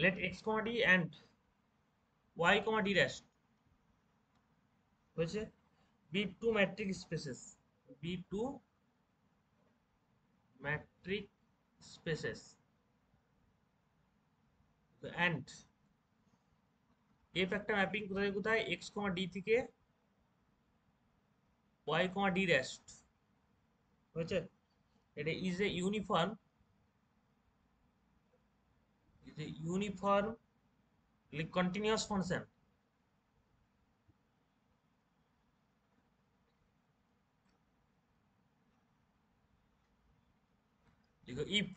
let x comma d and y comma d dash হয়েছে be two matrix spaces, be two matrix spaces and f একটা mapping কোথায় কোথায় x comma d থেকে y comma d dash হয়েছে। এটা is a uniform continuous function। দেখো if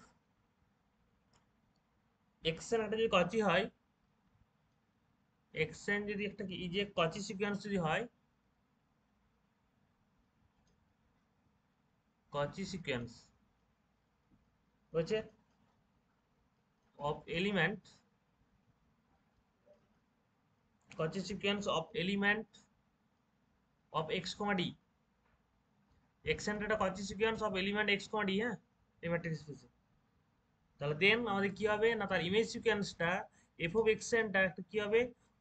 x এর একটা যদি কচি হয়, x এর যদি একটা কি যে কচি সিকোয়েন্স যদি হয়, কচি সিকোয়েন্স হচ্ছে of element, কচি sequence of element of x comma d, x এর একটা কচি sequence of element x comma d, হ্যাঁ এই ম্যাট্রিক্স স্পেসে, তাহলে দেন আমাদের কি হবে না তার ইমেজ সিকোয়েন্সটা এফ অফ এক্স এনটা একটা কি হবে,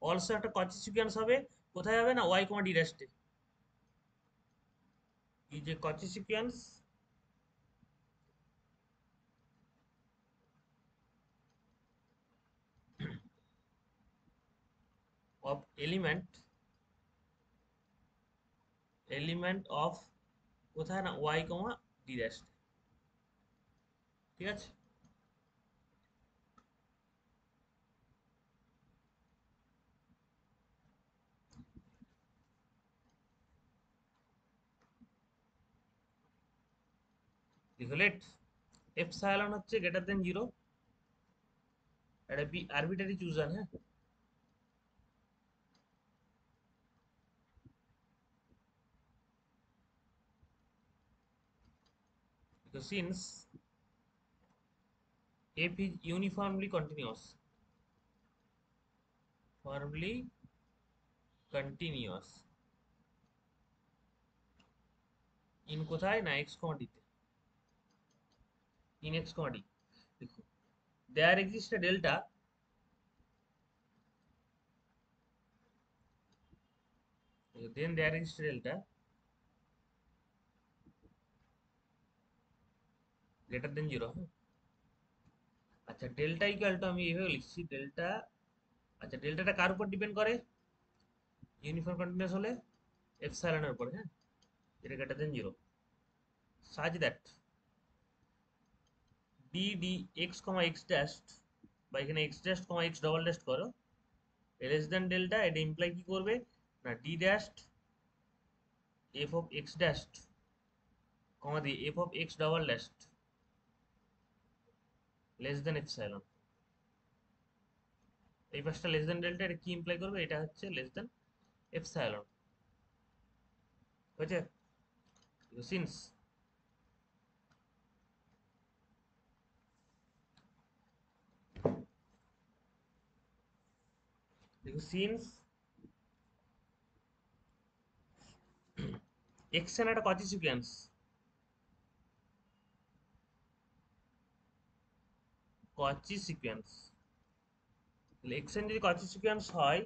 অলসো একটা কচি সিকোয়েন্স হবে, কোথায় হবে না ওয়াই কমা ডি রেস্টে। এই যে কচি সিকোয়েন্স অফ এলিমেন্ট অফ কোথায় না ওয়াই কমা ডি রেস্ট, ঠিক আছে। দেখো লেট এপসাইলন হচ্ছে গ্রেটার দেন 0, এটা বি আরবিটারি চুজার, হ্যাঁ because since f is uniformly continuous in কোথায় না x comma d তে, in x comma d, দেখো there exists a delta, then there exists a delta greater than 0, হ্যাঁ। আচ্ছা delta equal to আমি এইভাবে লিখছি ডেল্টা, আচ্ছা ডেল্টাটা কার উপর ডিপেন্ড করে, ইউনিফর্ম কন্টিনিউয়াস হলে এপসাইলনের উপর, হ্যাঁ এটা greater than 0 such that d x comma x dash বা এখানে x dash comma x double dash করো লেস দেন ডেল্টা, এটা ইমপ্লাই কি করবে না d dash f of x dash কমা দিয়ে f of x double dash less than epsilon, এই পাশটা লেস দেন ডেল্টা, এটা কি ইমপ্লাই করবে, এটা হচ্ছে লেস দেন এপসাইলন, হয়েছে। সিন্স দেখো সিন্স এক্স এর একটা কচি সিকোয়েন্স, কচি সিকোয়েন্স তাহলে এক্স এর যদি কচি সিকোয়েন্স হয়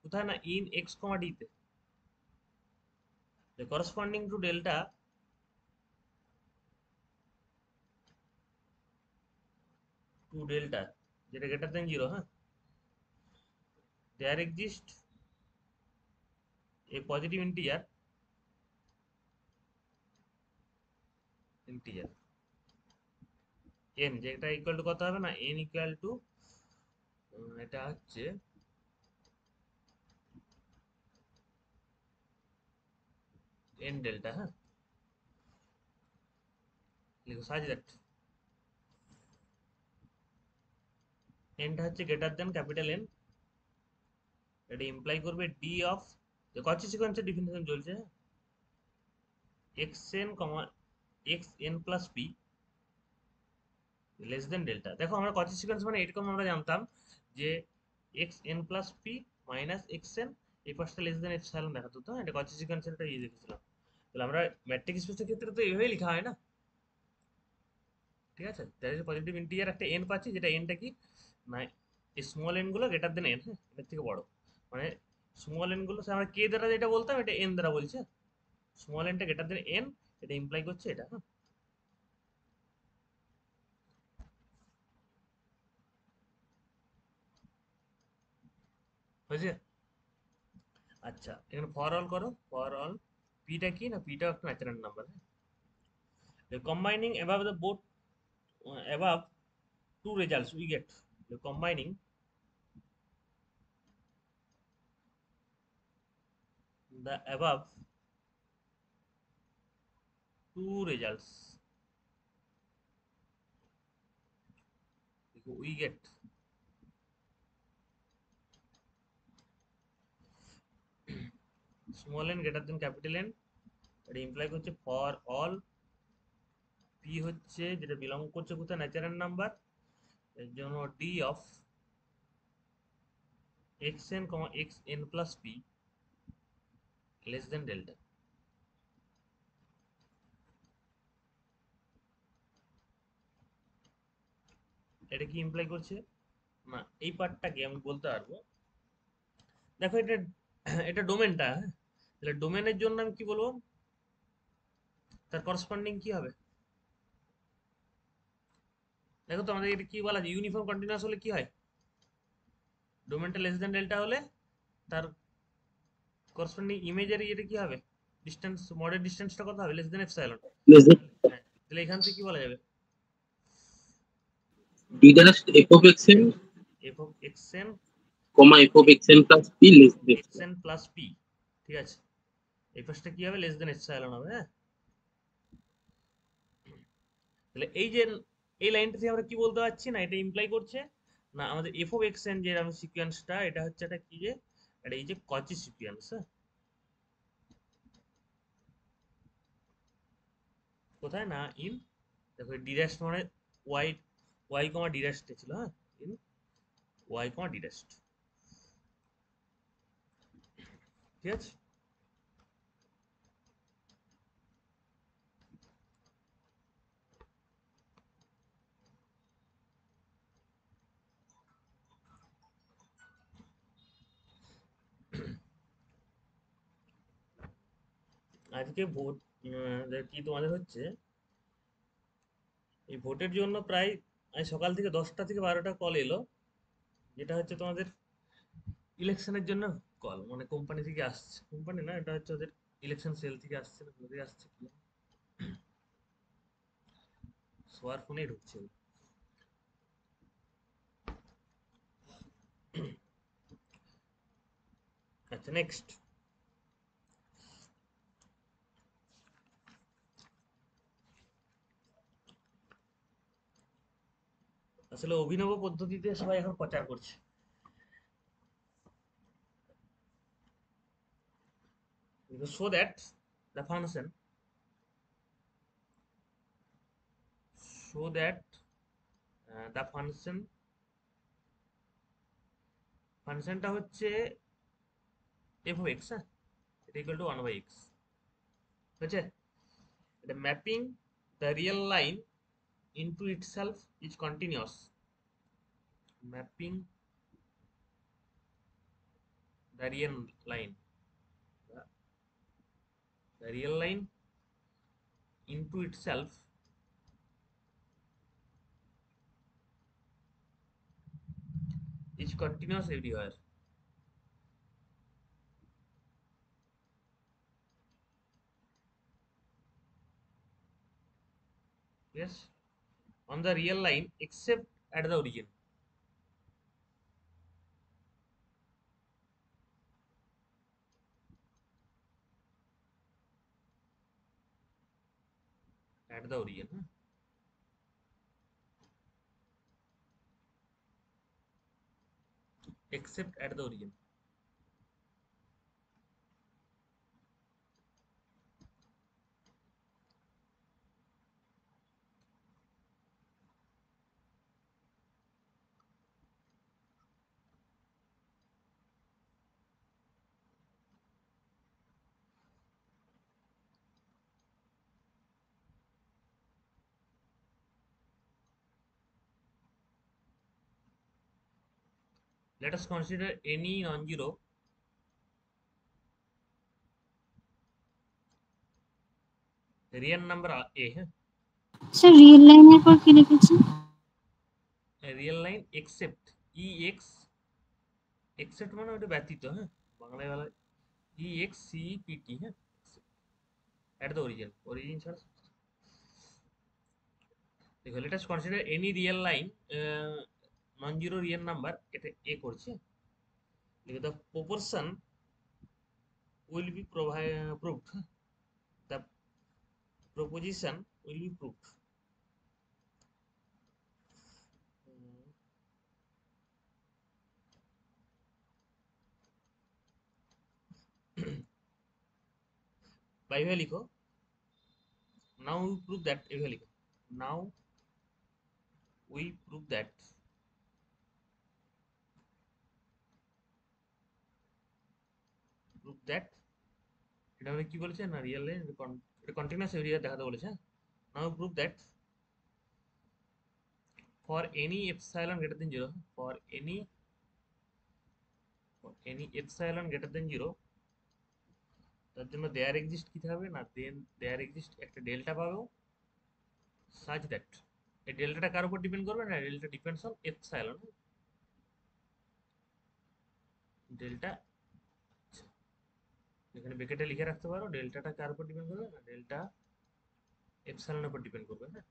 কোথায় না ইন এক্স কমা ডি তে, করসপন্ডিং টু ডেল্টা যেটা গ্রেটার দেন 0, হ্যাঁ there exist a positive integer n, যেটা ইকুয়াল টু কত হবে না n ইকুয়াল টু এটা হচ্ছে n ডেল্টা, হ্যাঁ লিখো সাজ দ্যাট nটা হচ্ছে গ্রেটার দেন ক্যাপিটাল n, এটা ইমপ্লাই করবে d অফ যে কচি সিকোয়েন্সের ডিফিনিশন চলছে, xn কমা xn plus p less than delta. দেখো আমরা কচি সিকোয়েন্স মানে এরকম আমরা জানতাম যে xn plus p minus xn এই পাশটা লেস দেন এপসাইলন দেখাতো, তো এটা কচি সিকোয়েন্সের একটা ইয়ে দেখেছিলাম। তাহলে আমরা ম্যাট্রিক্স স্পেসের ক্ষেত্রে তো এইভাবেই লেখা হয় না, ঠিক আছে। দ্যাট ইজ পজিটিভ ইন্টিজার একটা n পাচ্ছি, যেটা nটা কি না এই স্মল এন গুলো গ্রেটার দেন এন, হ্যাঁ, এর থেকে বড়। মানে স্মল এন গুলো আমরা কে দ্বারা যেটা বলতাম এটা এন দ্বারা বলছে। স্মল এনটা গ্রেটার দেন এন, এটা ইমপ্লাই করছে এটা, হ্যাঁ। হয়েছে? আচ্ছা, এখানে ফর অল করো, ফর অল পিটা কি না, পিটা একটা ন্যাচারাল নাম্বার, হ্যাঁ। Combining above the both, above two results we get, combining the above two results we get small n greater than capital N, এটা ইমপ্লাই করছে ফর অল পি হচ্ছে যেটা বিলং করছে কোথায়, ন্যাচারাল নাম্বার, এর জন্য D of x N comma x N plus P less than delta. এটা কি ইমপ্লাই করছে না, এই পার্টটাকে আমি বলতে পারবো, দেখো এটা এটা ডোমেনটা, হ্যাঁ, তাহলে ডোমেনের জন্য আমি কি বলবো, তার করসপন্ডিং কি হবে, দেখো তো আমাদের এটা কি বলা যায়, ইউনিফর্ম কন্টিনিউয়াস হলে কি হয়, ডোমেনটা লেস দেন ডেল্টা হলে তার করসপন্ডিং ইমেজের এটা কি হবে, ডিসটেন্স, মডেল ডিসটেন্সটা কত হবে, less than epsilon. less than হ্যাঁ, তাহলে এখান থেকে কি বলা যাবে, d dash f of xn F of x N comma f of xn plus p less than x epsilon. N plus P, ঠিক আছে, এই পাশটা কি হবে, লেস দেন এপসাইলন হবে, হ্যাঁ। তাহলে এই যে এই লাইনটা থেকে আমরা কি বলতে পারছি না, এটা ইমপ্লাই করছে না আমাদের এফ অফ এক্স এন যে সিকোয়েন্সটা, এটা হচ্ছে একটা কি যে, এটা এই যে কচি সিকোয়েন্স, হ্যাঁ, কোথায় না ইন, দেখো ডি ড্যাশ মানে ওয়াই, ওয়াই কমা ডি ড্যাশটা ছিল, হ্যাঁ, in y comma d dash, ঠিক আছে। আজকে ভোট কি তোমাদের হচ্ছে, এই ভোটের জন্য প্রায় আজ সকাল থেকে 10টা থেকে 12টা কল এলো, যেটা হচ্ছে তোমাদের ইলেকশনের জন্য কল, মানে কোম্পানি থেকে আসছে, কোম্পানি না, এটা হচ্ছে ওদের ইলেকশন সেল থেকে আসছে, না কোথা থেকে আসছে কি, সবার ফোনেই ঢুকছে। আচ্ছা নেক্সট, আসলে অভিনব পদ্ধতিতে সবাই এখন প্রচার করছে, so that the function, so that the ফাংশনটা হচ্ছে এফ অফ এক্স, হ্যাঁ, এটা ইকুয়াল টু 1/x, বুঝছে, এটা mapping the real line into itself is continuous, mapping the real line, the real line into itself is continuous everywhere. Yes, on the real line except at the origin. At the origin, huh? Except at the origin. let us consider any non-zero real number a, হ্যাঁ, sir real লাইনের পর কি লিখেছেন? Real line except ex except মানে ওটা ব্যতীত, হ্যাঁ, বাংলায় বলা except, হ্যাঁ, at the origin ছাড়া। দেখো let us consider any real line নন জিরো রিয়েল নাম্বার, এটা এ করছে, লিখে the proportion will be proved, the proposition will be proved, বা এভাবে লিখো now we prove that, এভাবে লিখো now we prove that এটা মানে কি বলেছে না রিয়েল লাইন, এটা কন্টিনিউয়াস এরিয়া দেখাতে বলেছে। now we prove that for any epsilon greater than 0, for any epsilon greater than 0, তার জন্য দেয়ার এক্সিস্ট কি থাকবে না, দেন দেয়ার এক্সিস্ট একটা ডেল্টা পাবো such that, এই ডেল্টাটা কার উপর ডিপেন্ড করবে না, delta depends on epsilon, delta এখানে ব্র্যাকেটে লিখে রাখতে পারো, ডেল্টাটা কার উপর ডিপেন্ড করবে না, ডেল্টা এপসাইলনের উপর ডিপেন্ড করবে, হ্যাঁ।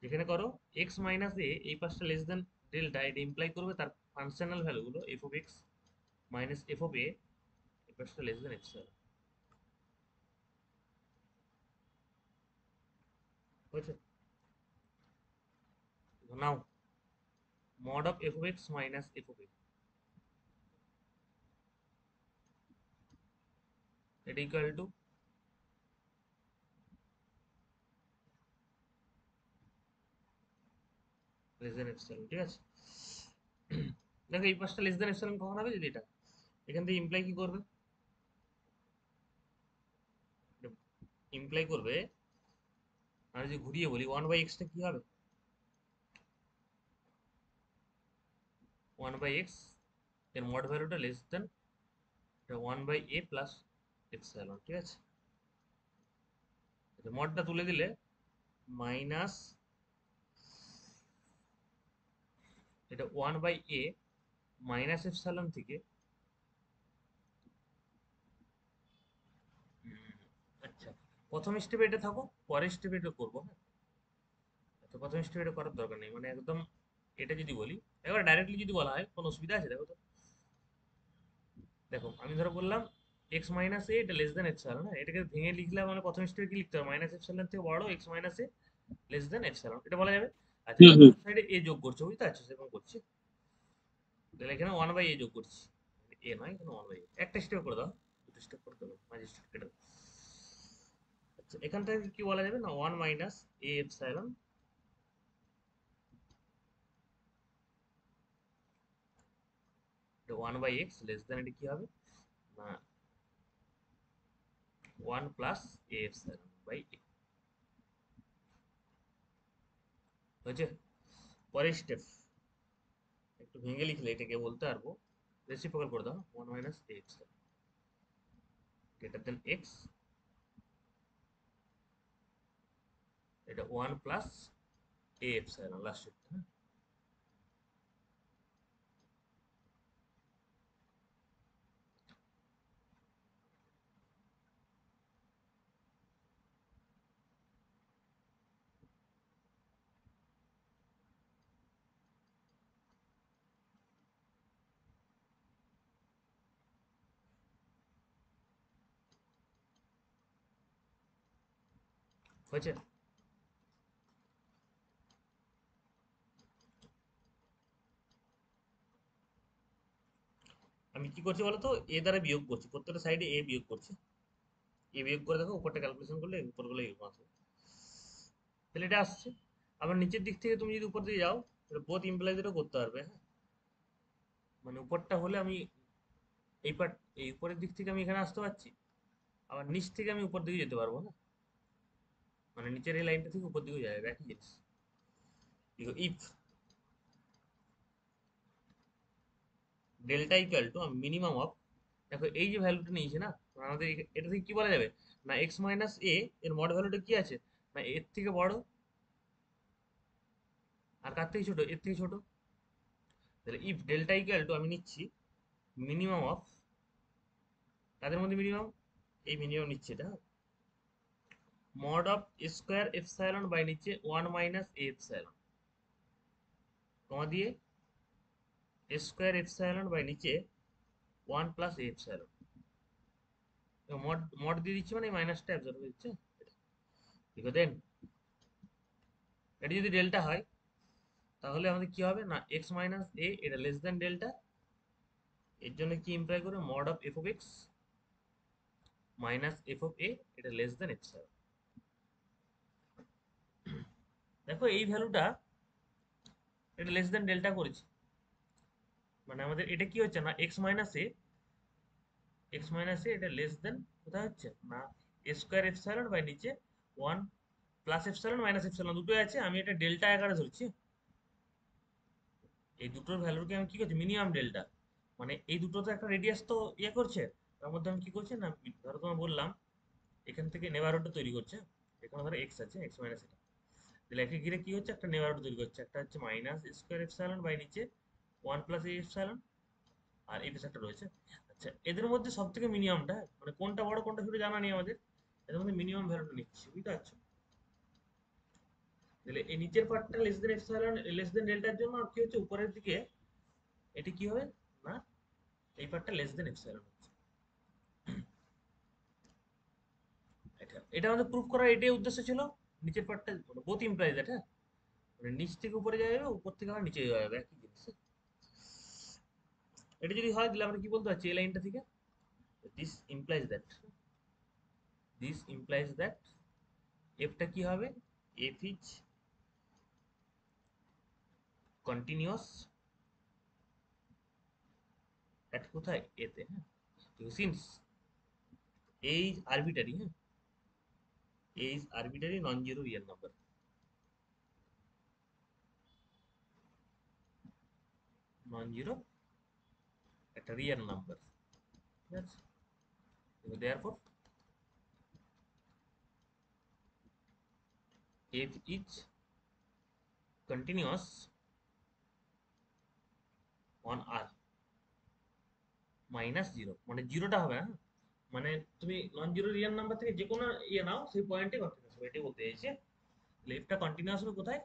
যেখানে করো x মাইনাস এ এই পাশটা লেস দেন ডেল্টা, এটা ইমপ্লাই করবে তার ফাংশনাল ভ্যালুগুলো f of x minus f of a এই পাশটা লেস দেন এপসাইলন, বুঝছো? Now mod of f of x minus f of a, এটা equal two less than epsilon, ঠিক আছে। দেখো এই পাশটা লেস দেন এপসাইলন কখন হবে, যদি এটা এখান থেকে ইমপ্লাই কি করবে, ইমপ্লাই করবে, আমি যদি ঘুরিয়ে বলি 1/x টা কি হবে, 1/x এর মড ভ্যালুটা less than 1/a plus epsilon, ঠিক আছে। মডটা তুলে দিলে মাইনাস এটা 1/a মাইনাস এপসাইলন থেকে, আচ্ছা প্রথম স্টেপে এটা থাকো, পরের স্টেপে এটা করবো, হ্যাঁ। তো প্রথম স্টেপে এটা করার দরকার নেই, মানে একদম এটা যদি বলি এবার ডাইরেক্টলি যদি বলা হয় কোনো অসুবিধা আছে, দেখো তো, দেখো আমি ধরো বললাম এক্স মাইনাস এ এটা লেস দেন এপসাইলন, হ্যাঁ, এটাকে ভেঙে লিখলাম, মানে প্রথম স্টেপে কি লিখতে হবে, মাইনাস এপসাইলন থেকে বড় এক্স মাইনাস এ লেস দেন এপসাইলন, এটা বলা যাবে। আচ্ছা হুম হুম সাইডে এ যোগ করছো, বুঝতে পারছো, সেরকম করছি, তাহলে এখানে 1/a যোগ করছি, এ নয় এখানে 1/a, একটা স্টেপ করে দাও, দুটো স্টেপ করে দাও, মাঝে স্টেপ কেটে দাও। আচ্ছা এখান থেকে কি বলা যাবে না 1 মাইনাস এ এপসাইলন, 1/x লেস দেন এটা কি হবে না 1 প্লাস এ এপসাইলন বাই এ, হয়েছে। পরের স্টেপ একটু ভেঙে লিখলে এটাকে বলতে পারবো, রেসিপ্রোকাল করে দাও 1 মাইনাস এ এপসাইলন গ্রেটার দেন এক্স, এটা 1 প্লাস এ এপসাইলন লাস্ট স্টেপ, হ্যাঁ। হয়েছে। আমি কি করছি বলতো, এ দ্বারা বিয়োগ করছি, প্রত্যেকটা সাইডে এ বিয়োগ করছি, এ বিয়োগ করে দেখো উপরটা ক্যালকুলেশন করলে উপরগুলো এরকম আসবে, তাহলে এটা আসছে। আবার নিচের দিক থেকে তুমি যদি উপর দিকে যাও বোথ ইমপ্লাইজেরও করতে পারবে, হ্যাঁ, মানে উপরটা হলে আমি এই পার্ট এই উপরের দিক থেকে আমি এখানে আসতে পারছি, আবার নিচ থেকে আমি উপর দিকে যেতে পারবো, না মানে নিচের এই লাইনটা থেকে উপর দিকে যাবে, একই জিনিস। ইফ ডেল্টা ইকুয়াল টু আমি মিনিমাম অফ, দেখো এই যে ভ্যালুটা নিয়েছি না, আমাদের এটা থেকে কি বলা যাবে না এক্স মাইনাস এ এর মড ভ্যালুটা কি আছে না এর থেকে বড় আর কার থেকে ছোট, এর থেকে ছোট। তাহলে ইফ ডেল্টা ইকুয়াল টু আমি নিচ্ছি মিনিমাম অফ, তাদের মধ্যে মিনিমাম, এই মিনিমাম নিচ্ছে এটা mod of square epsilon by নিচ্ছে 1 মাইনাস এ এপসাইলন কমা দিয়ে স্কোয়ার এপসাইলন বাই নিচে 1 প্লাস এ এপসাইলন, মড মড দিয়ে দিচ্ছি মানে মাইনাসটা অ্যাবজর্ব হয়ে যাচ্ছে। ঠিক আছে, দেন এটা যদি ডেল্টা হয় তাহলে আমাদের কি হবে না এক্স মাইনাস এ এটা লেস দেন ডেল্টা, এর জন্য কি ইমপ্লাই করে mod of f of x minus f of a এটা লেস দেন এপসাইলন। দেখো এই ভ্যালুটা এটা লেস দেন ডেল্টা করেছি, মানে আমাদের এটা কি হচ্ছে না এক্স মাইনাস এ এটা লেস দেন কোথায় হচ্ছে না স্কোয়ার এপসাইলন বাই নিচে 1 প্লাস এপসাইলন মাইনাস এপসাইলন দুটোই আছে, আমি এটা ডেল্টা আকারে ধরছি। এই দুটোর ভ্যালুকে আমি কি করছি মিনিমাম ডেল্টা, মানে এই দুটো তো একটা রেডিয়াস তো ইয়ে করছে, তার মধ্যে আমি কি করছি না ধরো তোমার বললাম এখান থেকে নেবারহুডটা তৈরি করছে, এখানে ধরো এক্স আছে এক্স মাইনাস এটা, তাহলে একে ঘিরে কি হচ্ছে একটা নেবারহুড তৈরি করছে, একটা হচ্ছে মাইনাস স্কোয়ার এপসাইলন বাই নিচে 1 প্লাস এ এপসাইলন আর এই পেশাটা রয়েছে। আচ্ছা এদের মধ্যে সব থেকে মিনিমামটা মানে কোনটা বড় কোনটা ছোট জানা নেই আমাদের, এদের মধ্যে মিনিমাম ভ্যালুটা নিচ্ছি, বুঝতে পারছো। তাহলে এই নিচের পার্টটা less than epsilon less than ডেল্টার জন্য আর কি হচ্ছে উপরের দিকে এটি কি হবে না এই পার্টটা লেস দেন এপসাইলন হচ্ছে। এটা এটা আমাদের প্রুফ করার এটাই উদ্দেশ্য ছিল, নিচের পার্টটা বোথ ইমপ্লাইজ দ্যাট, হ্যাঁ মানে নিচ থেকে উপরে যাওয়া যাবে উপর থেকে আবার নিচে যাওয়া যাবে একই জিনিস। এটা যদি হয় তাহলে আমরা কি বলতে পারছি এই লাইনটা থেকে this implies that, this implies that এফটা কি হবে এফ ইজ কন্টিনিউয়াস অ্যাট কোথায় এতে, হ্যাঁ সিন্স এ ইজ আরবিটারি, হ্যাঁ a is arbitrary non zero real number, non zero একটা রিয়েল নাম্বার, ঠিক আছে। Therefore f is continuous on r minus zero, মানে জিরোটা হবে হ্যাঁ, মানে তুমি নন জিরো রিয়েল নাম্বার থেকে যে কোনো ইয়ে নাও সেই পয়েন্টে কন্টিনিউয়াস হবে, এটাই বলতে চাইছে। লেফটটা কন্টিনিউয়াস হবে কোথায়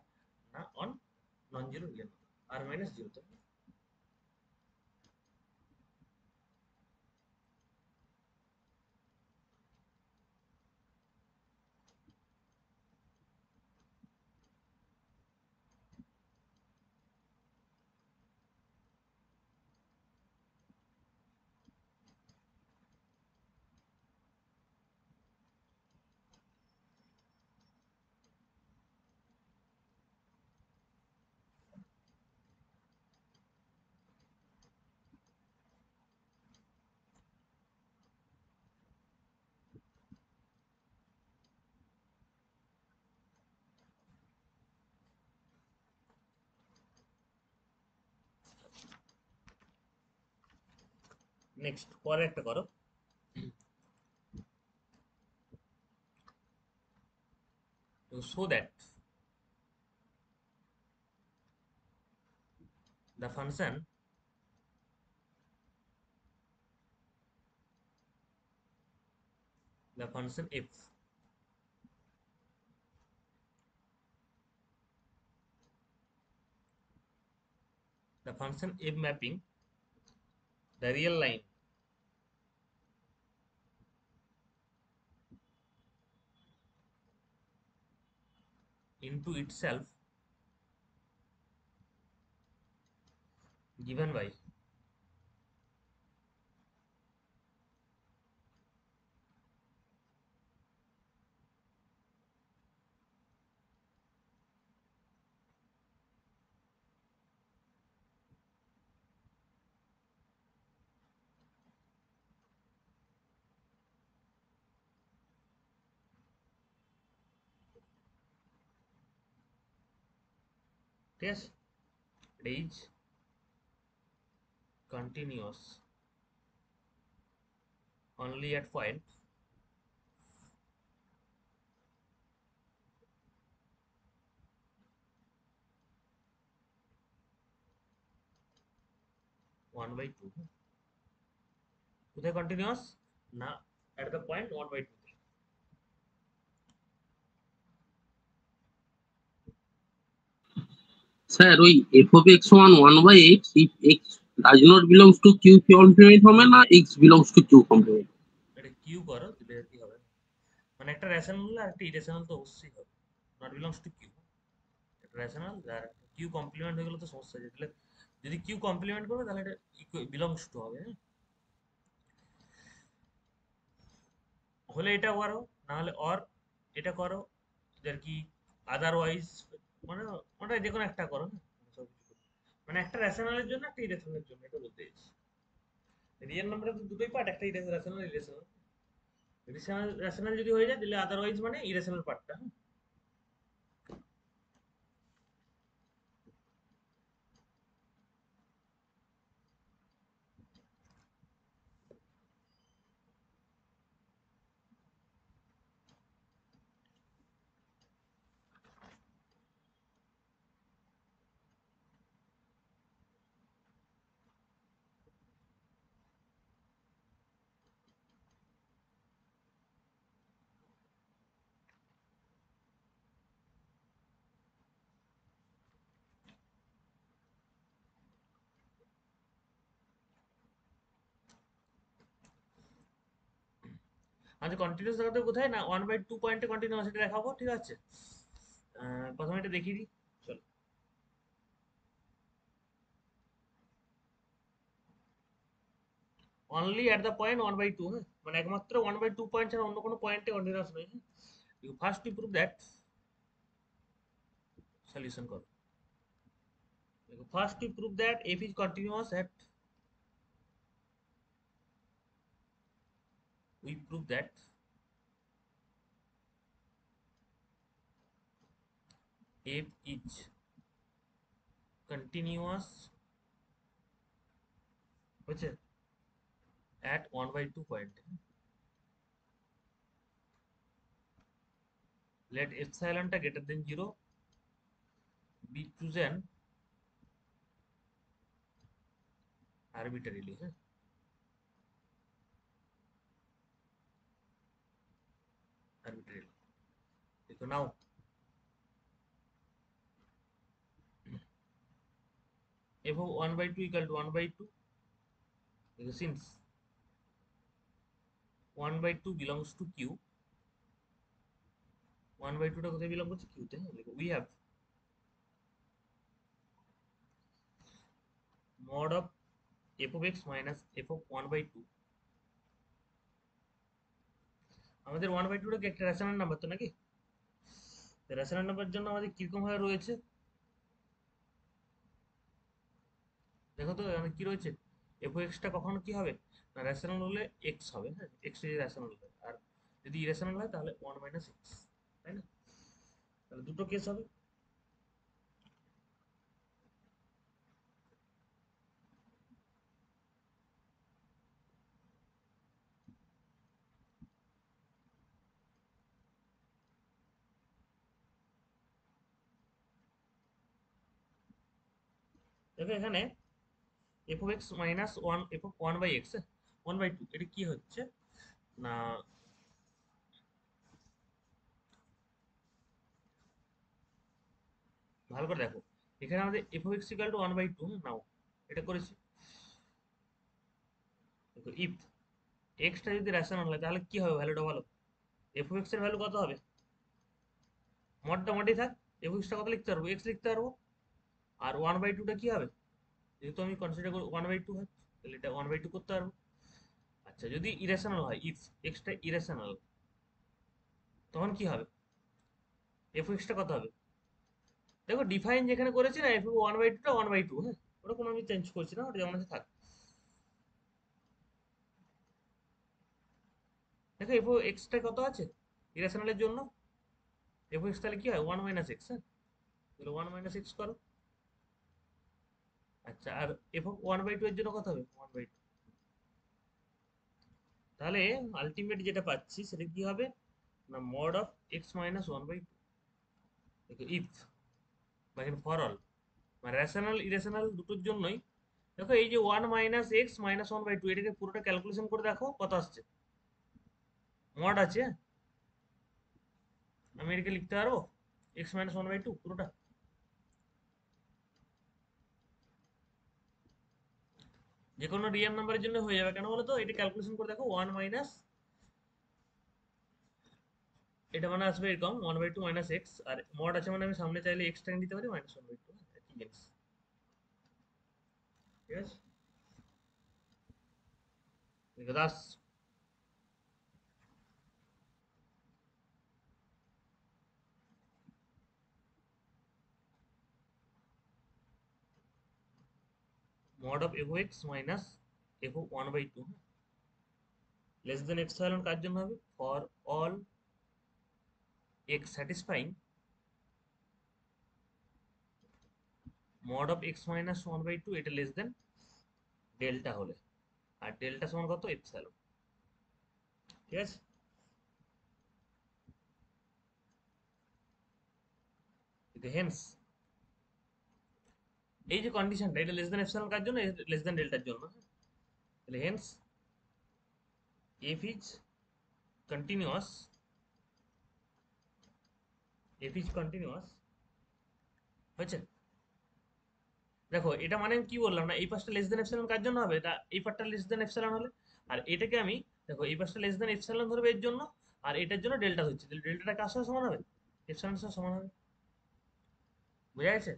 না on non zero real number আর মাইনাস জিরোতে। নেক্সট পরে একটা করো, so that the function f the function f mapping the real line into itself given by ঠিক আছে, এটা is continuous only at point one by two. কোথায় continuous না at the point 1/2 স্যার ওই f of x সমান 1/x if x does not belongs to q complement হবে না x belongs to q complement? এটা কিউ করো দিলে কি হবে মানে একটা রেশনাল আর একটা ইরেশনাল তো অবশ্যই হবে নট বিলংস টু কিউ একটা রেশনাল আর কিউ কমপ্লিমেন্ট হয়ে গেলে তো সমস্যা হয়ে যাবে যদি কিউ কমপ্লিমেন্ট করবে তাহলে এটা বিলংস টু হবে হলে এটা করো না হলে অর এটা করো আর কি আদারওয়াইজ মানে ওটা যে কোনো একটা করো না মানে একটা রেশনালের জন্য একটা ইরেশনালের জন্য এটা বলতে চাইছি রিয়েল নাম্বারে তো দুটোই পার্ট একটা রেশনাল ইরেশনাল রেশনাল যদি হয়ে যায় তাহলে আদারওয়াইজ মানে ইরেশনাল পার্টটা আচ্ছা কন্টিনিউয়াস দেখাতে কোথায় না 1/2 পয়েন্টে কন্টিনিউয়াস এটা দেখাবো ঠিক আছে প্রথমে এটা দেখিয়ে দিই চলো অনলি এট দ্য পয়েন্ট 1/2 হ্যাঁ মানে একমাত্র 1/2 পয়েন্ট ছাড়া অন্য কোনো পয়েন্টে কন্টিনিউয়াস নেই হ্যাঁ first to prove that solution করো first to prove that f is continuous at we prove that f is continuous হচ্ছে at 1/2 point let epsilon টা greater than 0 be chosen arbitrarily হ্যাঁ arbitrarily দেখো নাও f of 1/2 equal to 1/2 because since 1/2 belongs to q 1/2 টা কোথায় belong করছে q তে হ্যাঁ দেখো we have mod of f of x minus f of 1/2 আমাদের 1/2 টা কি একটা রেশনাল নাম্বার তো নাকি রেশনাল নাম্বার জন্য আমাদের কিরকম ভাবে রয়েছে দেখো তো এখানে কি রয়েছে f of x টা কখনো কি হবে না রেশনাল হলে x হবে হ্যাঁ x যদি রেশনাল হয় আর যদি ইরেশনাল হয় তাহলে 1 minus x তাই না তাহলে দুটো কেস হবে দেখো এখানে f of x minus 1 f of 1 by x 1/2 এটা কি হচ্ছে না ভালো করে দেখো এখানে আমাদের f of x equal to 1/2 নাও এটা করেছি দেখো if x টা যদি রেশনাল হয় তাহলে কি হবে ভ্যালুটা বলো f of x এর ভ্যালু কত হবে মডটা মডই থাক f of x টা কত লিখতে পারবো x লিখতে পারবো আর 1/2 টা কি হবে যেহেতু আমি কনসিডার করি 1/2 হয় তাহলে এটা 1/2 করতে পারবো আচ্ছা যদি ইরেশনাল হয় ইফ x টা ইরেশনাল তখন কি হবে f of x টা কত হবে দেখো ডিফাইন যেখানে করেছি না f of 1/2 টা 1/2 হ্যাঁ ওটা কোনো আমি চেঞ্জ করছি না ওটা যেমন আছে থাক দেখো f of x টা কত আছে ইরেশনালের জন্য f of x তাহলে কি হয় 1 minus x হ্যাঁ তাহলে 1 minus x করো আচ্ছা, আর এফ অফ 1/2 এর জন্য কত হবে? 1/2। তাহলে আলটিমেট যেটা পাচ্ছি সেটা কি হবে না, মড অফ এক্স মাইনাস 1/2। দেখো ইফ বা ফর অল মানে রেশনাল ইরেশনাল দুটোর জন্যই। দেখো এই যে 1 মাইনাস এক্স মাইনাস 1/2 এটাকে পুরোটা ক্যালকুলেশন করে দেখো কত আসছে। মড আছে, আমি এটাকে লিখতে পারবো এক্স মাইনাস 1/2 পুরোটা। যে কোনো রিয়েল নাম্বারের জন্য হয়ে যাবে, কেন বলো তো? এটা ক্যালকুলেশন করে দেখো 1 মাইনাস, এটা মানে আসবে এরকম 1/2 মাইনাস এক্স, আর মড আছে মানে আমি সামনে চাইলে এক্সটা নিতে পারি মাইনাস 1/2, একই জিনিস। ঠিক আছে, thus mod of f of x minus f of 1/2 less than epsilon কার জন্য হবে? For all x satisfying mod of x minus 1/2 এটা লেস দেন ডেল্টা হলে, আর ডেল্টা সমান কত? এপসাইলন। ঠিক আছে, হেন্স এই যে কন্ডিশনটা এটা লেস দেন এপসাইলন কার জন্য? লেস দেন ডেল্টার জন্য। তাহলে Haynes f is continuous, f is continuous হয়েছে। দেখো এটা মানে আমি কি বললাম না, এই পাশটা লেস দেন এপসাইলন কার জন্য হবে? এটা এই পাশটা লেস দেন এপসাইলন হলে, আর এটাকে আমি দেখো এই পাশটা লেস দেন এপসাইলন ধরবে এর জন্য, আর এটার জন্য ডেল্টা হচ্ছে, তাহলে ডেল্টাটা কার সাথে সমান হবে? এপসাইলনের সাথে সমান হবে। বোঝা গেছে?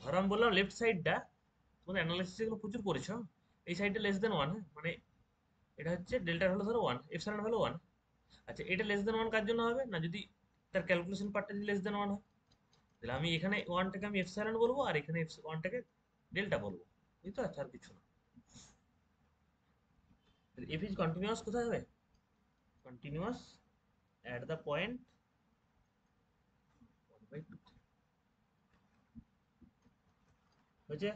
ধরো আমি বললাম লেফট সাইডটা, তোমাদের অ্যানালাইসিস এগুলো প্রচুর করেছো, এই সাইডটা লেস দেন 1, মানে এটা হচ্ছে ডেল্টার হলো ধরো 1, এপসাইলন হলো 1। আচ্ছা, এটা লেস দেন 1 কার জন্য হবে না, যদি তার ক্যালকুলেশন পার্টটা যদি লেস দেন 1 হয়, তাহলে আমি এখানে 1টাকে আমি এপসাইলন বলবো, আর এখানে 1টাকে ডেল্টা বলবো। এই তো, আচ্ছা আর কিছু না। এফ ইজ কন্টিনিউয়াস কোথায় হবে? কন্টিনিউয়াস at the point 1/2 হয়েছে।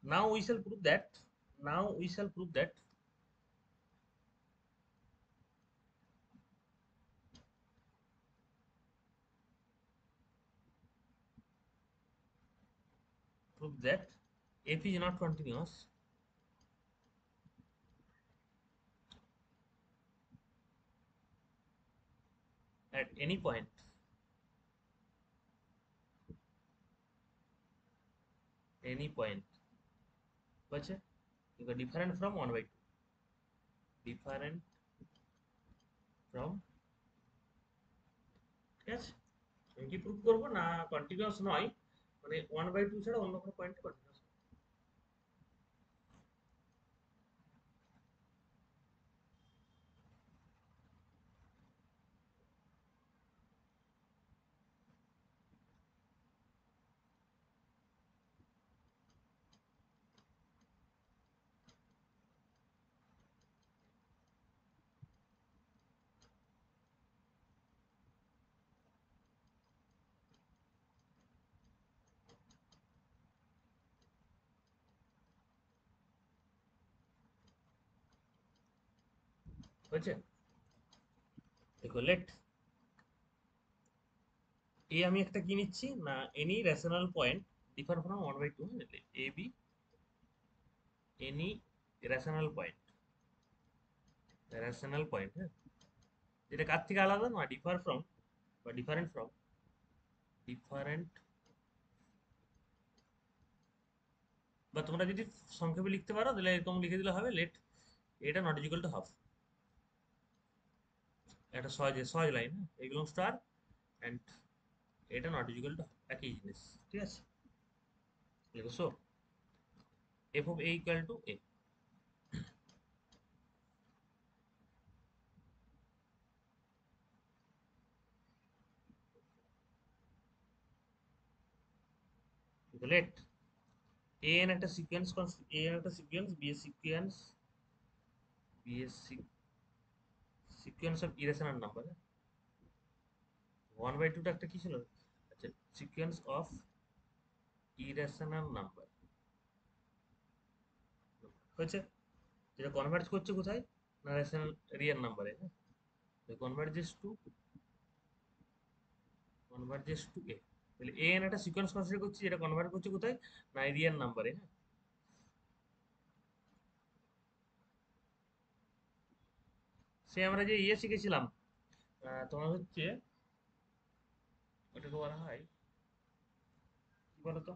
now we shall prove that now we shall prove that f is not continuous at any point হয়েছে, different from 1/2, different from। ঠিক আছে, আমি কি প্রুভ করবো না কন্টিনিউয়াস নয়, মানে 1/2 ছাড়া অন্য কোনো পয়েন্ট কন্টিনিউয়াস। হয়েছে, দেখো লেট এ আমি একটা কি নিচ্ছি না, any rational point differ from 1/2, A B any rational point, হ্যাঁ, যেটা কার থেকে আলাদা না, ডিফার ফ্রম বা ডিফারেন্ট, বা তোমরা যদি সংক্ষেপে লিখতে পারো তাহলে এরকম লিখে দিলে হবে, লেট এটা নট ইকুয়াল টু হাফ। একটা সহজ সহজ লাইন, হ্যাঁ, এগুলো স্টার অ্যান্ড এটা নট ইকুয়াল টু একই জিনিস। ঠিক আছে, দেখো so f of a equal to a, let a n একটা সিকোয়েন্স, এ এন একটা সিকোয়েন্স, বি এর সিকোয়েন্স, বি এর সিকোয়েন্স অফ ইরেশনাল নাম্বার। 1/2টা একটা কি ছিল? আচ্ছা, সিকোয়েন্স অফ ইরেশনাল নাম্বার হয়েছে, যেটা কনভার্জ করছে কোথায় না রেশনাল রিয়েল নাম্বারে, হ্যাঁ কনভার্জেস টু এ, তাহলে এ এন একটা সিকোয়েন্স কনসিডার করছি যেটা কনভার্ট করছে কোথায় না রিয়েল নাম্বারে, হ্যাঁ সে আমরা যে ইয়ে শিখেছিলাম, তোমার হচ্ছে ওটাকে বলা হয় কি বলতো,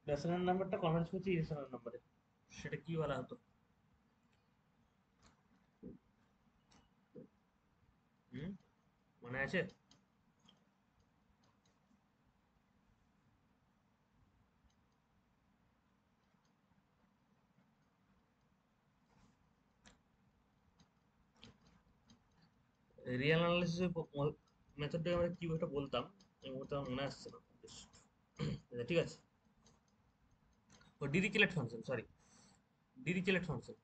রেশনাল নাম্বারটা কনভার্ট করছে ইরেশনাল নাম্বারে, সেটা কি বলা হতো? হুম, মনে আছে? রিয়েল অ্যানালাইসিসের মেথডটাকে আমরা কি একটা বলতাম, এই মুহূর্তে আমার মনে আসছে না। বেশ, ঠিক আছে, ও Dirichlet function, sorry, Dirichlet function.